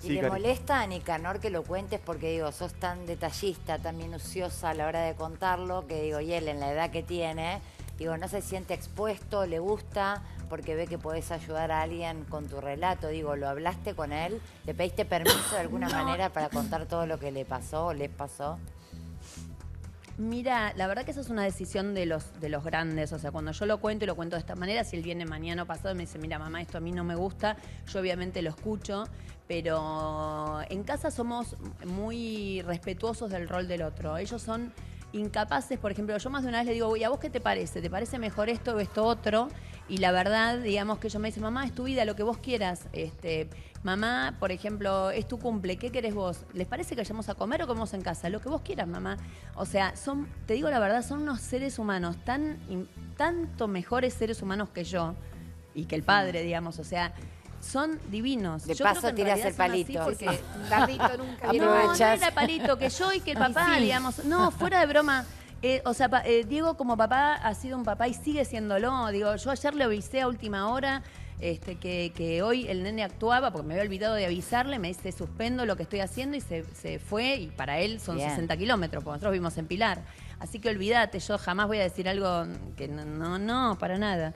¿Y le molesta a Nicanor que lo cuentes? Porque digo, sos tan detallista, tan minuciosa a la hora de contarlo, que digo, y él en la edad que tiene, digo, no se siente expuesto, le gusta, porque ve que podés ayudar a alguien con tu relato. Digo, ¿lo hablaste con él? ¿Le pediste permiso de alguna manera para contar todo lo que le pasó o les pasó? Mira, la verdad que eso es una decisión de los grandes. O sea, cuando yo lo cuento y lo cuento de esta manera, si él viene mañana o pasado y me dice, mira, mamá, esto a mí no me gusta, yo obviamente lo escucho, pero en casa somos muy respetuosos del rol del otro. Ellos son incapaces, por ejemplo, yo más de una vez le digo, ¿y a vos qué te parece? ¿Te parece mejor esto o esto otro? Y la verdad, digamos que ellos me dicen, mamá, es tu vida, lo que vos quieras. Mamá, por ejemplo, es tu cumple, ¿qué querés vos? ¿Les parece que vayamos a comer o comemos en casa? Lo que vos quieras, mamá. O sea, te digo la verdad, son unos seres humanos tanto mejores seres humanos que yo y que el padre, digamos, o sea, son divinos. De paso tirás el palito. Porque Carlito nunca no era el palito, que yo y que el papá, digamos. No, fuera de broma. Diego como papá ha sido un papá y sigue siéndolo. Digo, yo ayer le avisé a última hora que hoy el nene actuaba, porque me había olvidado de avisarle, me dice, suspendo lo que estoy haciendo y se fue, y para él son 60 kilómetros, porque nosotros vivimos en Pilar. Así que olvídate, yo jamás voy a decir algo que no, para nada.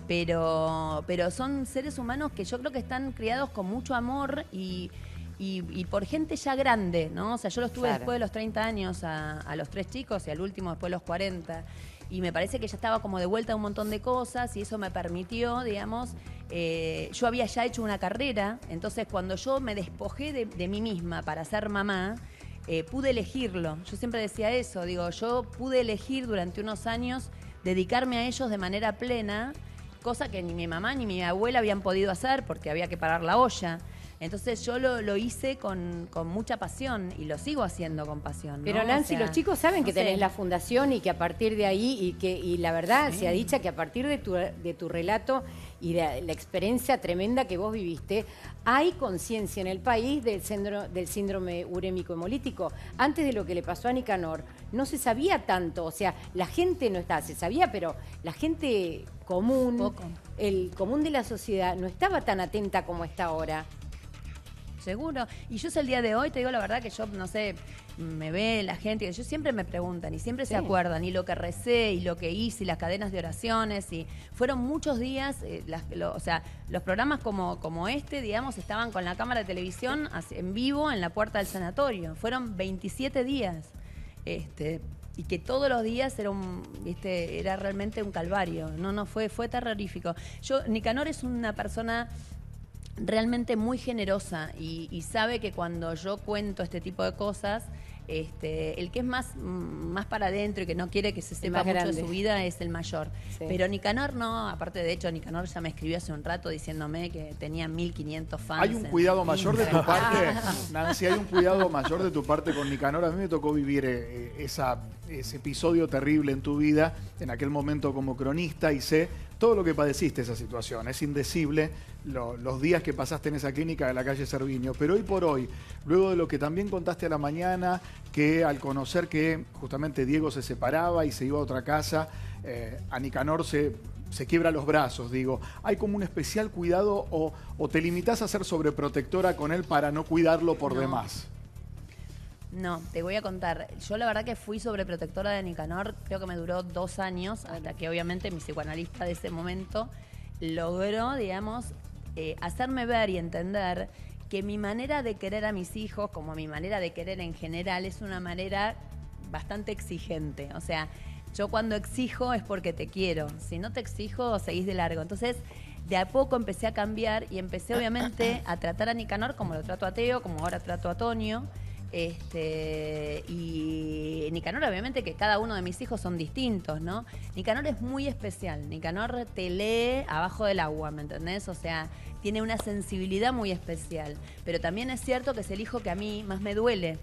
Pero son seres humanos que yo creo que están criados con mucho amor y por gente ya grande, ¿no? O sea, yo los tuve después de los 30 años a los 3 chicos y al último después de los 40. Y me parece que ya estaba como de vuelta a un montón de cosas y eso me permitió, digamos, yo había ya hecho una carrera, entonces cuando yo me despojé de mí misma para ser mamá, pude elegirlo. Yo siempre decía eso, digo, yo pude elegir durante unos años dedicarme a ellos de manera plena, cosa que ni mi mamá ni mi abuela habían podido hacer porque había que parar la olla. Entonces yo lo hice con mucha pasión y lo sigo haciendo con pasión, ¿no? Pero Nancy, o sea, los chicos saben que tenés la fundación y que a partir de ahí, y la verdad sea dicha que a partir de tu relato y de la experiencia tremenda que vos viviste, hay conciencia en el país del síndrome urémico hemolítico. Antes de lo que le pasó a Nicanor, no se sabía tanto, o sea, la gente no estaba, se sabía, pero la gente común, el común de la sociedad, no estaba tan atenta como está ahora. Seguro. Y yo es el día de hoy, te digo la verdad que yo, no sé, me ve la gente, ellos siempre me preguntan y siempre se acuerdan, y lo que recé, y lo que hice, y las cadenas de oraciones, y fueron muchos días, o sea, los programas como este, digamos, estaban con la cámara de televisión en vivo en la puerta del sanatorio. Fueron 27 días. Y que todos los días era realmente un calvario. Fue terrorífico. Nicanor es una persona realmente muy generosa y sabe que cuando yo cuento este tipo de cosas, el que es más para adentro y que no quiere que se sepa mucho de su vida es el mayor. Pero Nicanor no, aparte de hecho Nicanor ya me escribió hace un rato diciéndome que tenía 1500 fans. ¿Hay un cuidado mayor de tu parte, Nancy? ¿Hay un cuidado mayor de tu parte con Nicanor? A mí me tocó vivir ese episodio terrible en tu vida, en aquel momento como cronista, y sé todo lo que padeciste esa situación. Es indecible los días que pasaste en esa clínica de la calle Cerviño. Pero hoy por hoy, luego de lo que también contaste a la mañana, que al conocer que justamente Diego se separaba y se iba a otra casa, a Nicanor se quiebra los brazos, digo. ¿Hay como un especial cuidado o te limitás a ser sobreprotectora con él para no cuidarlo por demás? No, te voy a contar. Yo la verdad que fui sobreprotectora de Nicanor, creo que me duró 2 años, hasta que obviamente mi psicoanalista de ese momento logró, digamos, hacerme ver y entender que mi manera de querer a mis hijos, como mi manera de querer en general, es una manera bastante exigente. O sea, yo cuando exijo es porque te quiero. Si no te exijo, seguís de largo. Entonces, de a poco empecé a cambiar y empecé obviamente a tratar a Nicanor como lo trato a Teo, como ahora trato a Tonio. Y Nicanor, obviamente que cada uno de mis hijos son distintos, ¿no? Nicanor es muy especial. Nicanor te lee abajo del agua, ¿me entendés? O sea, tiene una sensibilidad muy especial. Pero también es cierto que es el hijo que a mí más me duele.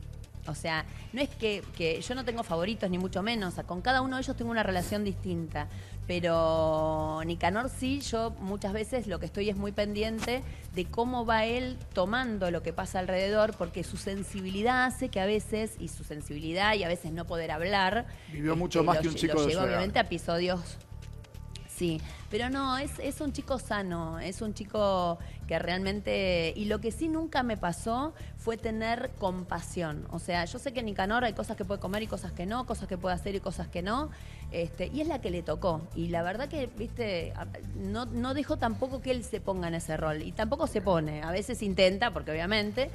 O sea, no es que yo no tengo favoritos, ni mucho menos. Con cada uno de ellos tengo una relación distinta. Pero Nicanor sí, yo muchas veces lo que estoy es muy pendiente de cómo va él tomando lo que pasa alrededor, porque su sensibilidad hace que a veces, y su sensibilidad y a veces no poder hablar... Vivió mucho más que un chico de su edad. Obviamente a episodios... Sí, pero no, es un chico sano, es un chico que realmente... Y lo que sí nunca me pasó fue tener compasión. O sea, yo sé que en Nicanor hay cosas que puede comer y cosas que no, cosas que puede hacer y cosas que no. Y es la que le tocó. Y la verdad que, viste, no dejo tampoco que él se ponga en ese rol. Y tampoco se pone. A veces intenta, porque obviamente,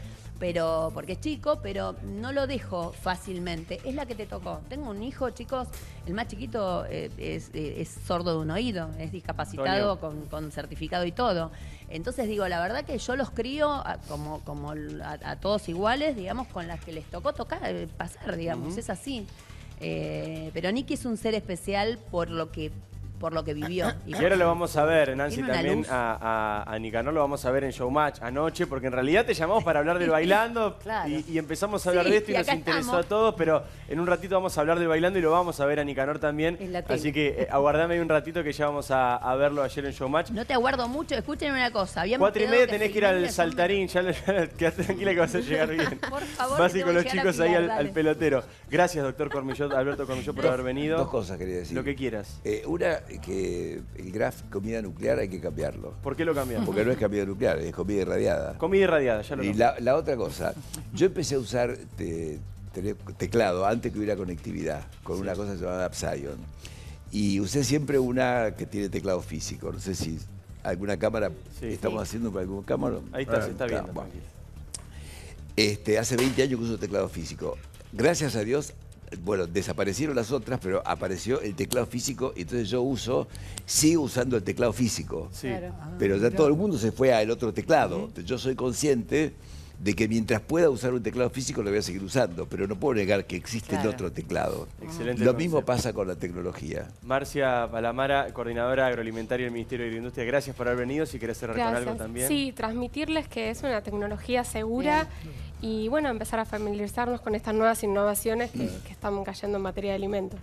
porque es chico, pero no lo dejo fácilmente. Es la que te tocó. Tengo un hijo, chicos, el más chiquito es sordo de un oído, es discapacitado con certificado y todo. Entonces digo, la verdad que yo los crío a todos iguales, digamos, con las que les tocó pasar, digamos, es así. Pero Nicky es un ser especial por lo que vivió. Y ahora lo vamos a ver, Nancy, también a Nicanor lo vamos a ver en Showmatch anoche, porque en realidad te llamamos para hablar del Bailando Claro. y empezamos a hablar de esto y nos interesó a todos, pero en un ratito vamos a hablar del Bailando y lo vamos a ver a Nicanor también. Así que aguardame ahí un ratito que ya vamos a verlo ayer en Showmatch. No te aguardo mucho, escuchen una cosa. 4:30 tenés que ir al saltarín, ya quedate tranquila que vas a llegar bien. Por favor, vas a ir con los chicos ahí al pelotero. Gracias, doctor Cormillot, Alberto Cormillot, por haber venido. Dos cosas quería decir. Lo que quieras. Una, que el graph comida nuclear hay que cambiarlo. ¿Por qué lo cambiamos? Porque no es comida nuclear, es comida irradiada. Comida irradiada, ya lo Y la otra cosa, yo empecé a usar teclado antes que hubiera conectividad, con una cosa llamada Epsilon. Y usé siempre una que tiene teclado físico. No sé si alguna cámara estamos haciendo para algún cámara. Ahí está, se está viendo. Bueno. Hace 20 años que uso teclado físico. Gracias a Dios, bueno, desaparecieron las otras, pero apareció el teclado físico y entonces sigo usando el teclado físico. Sí. Claro. Pero ya todo el mundo se fue al otro teclado. Entonces, yo soy consciente de que mientras pueda usar un teclado físico lo voy a seguir usando, pero no puedo negar que existe el otro teclado. Excelente. Lo mismo pasa con la tecnología. Marcia Palamara, coordinadora agroalimentaria del Ministerio de Agroindustria, gracias por haber venido. Si querés cerrar con algo también. Sí, transmitirles que es una tecnología segura y bueno, empezar a familiarizarnos con estas nuevas innovaciones que están cayendo en materia de alimentos.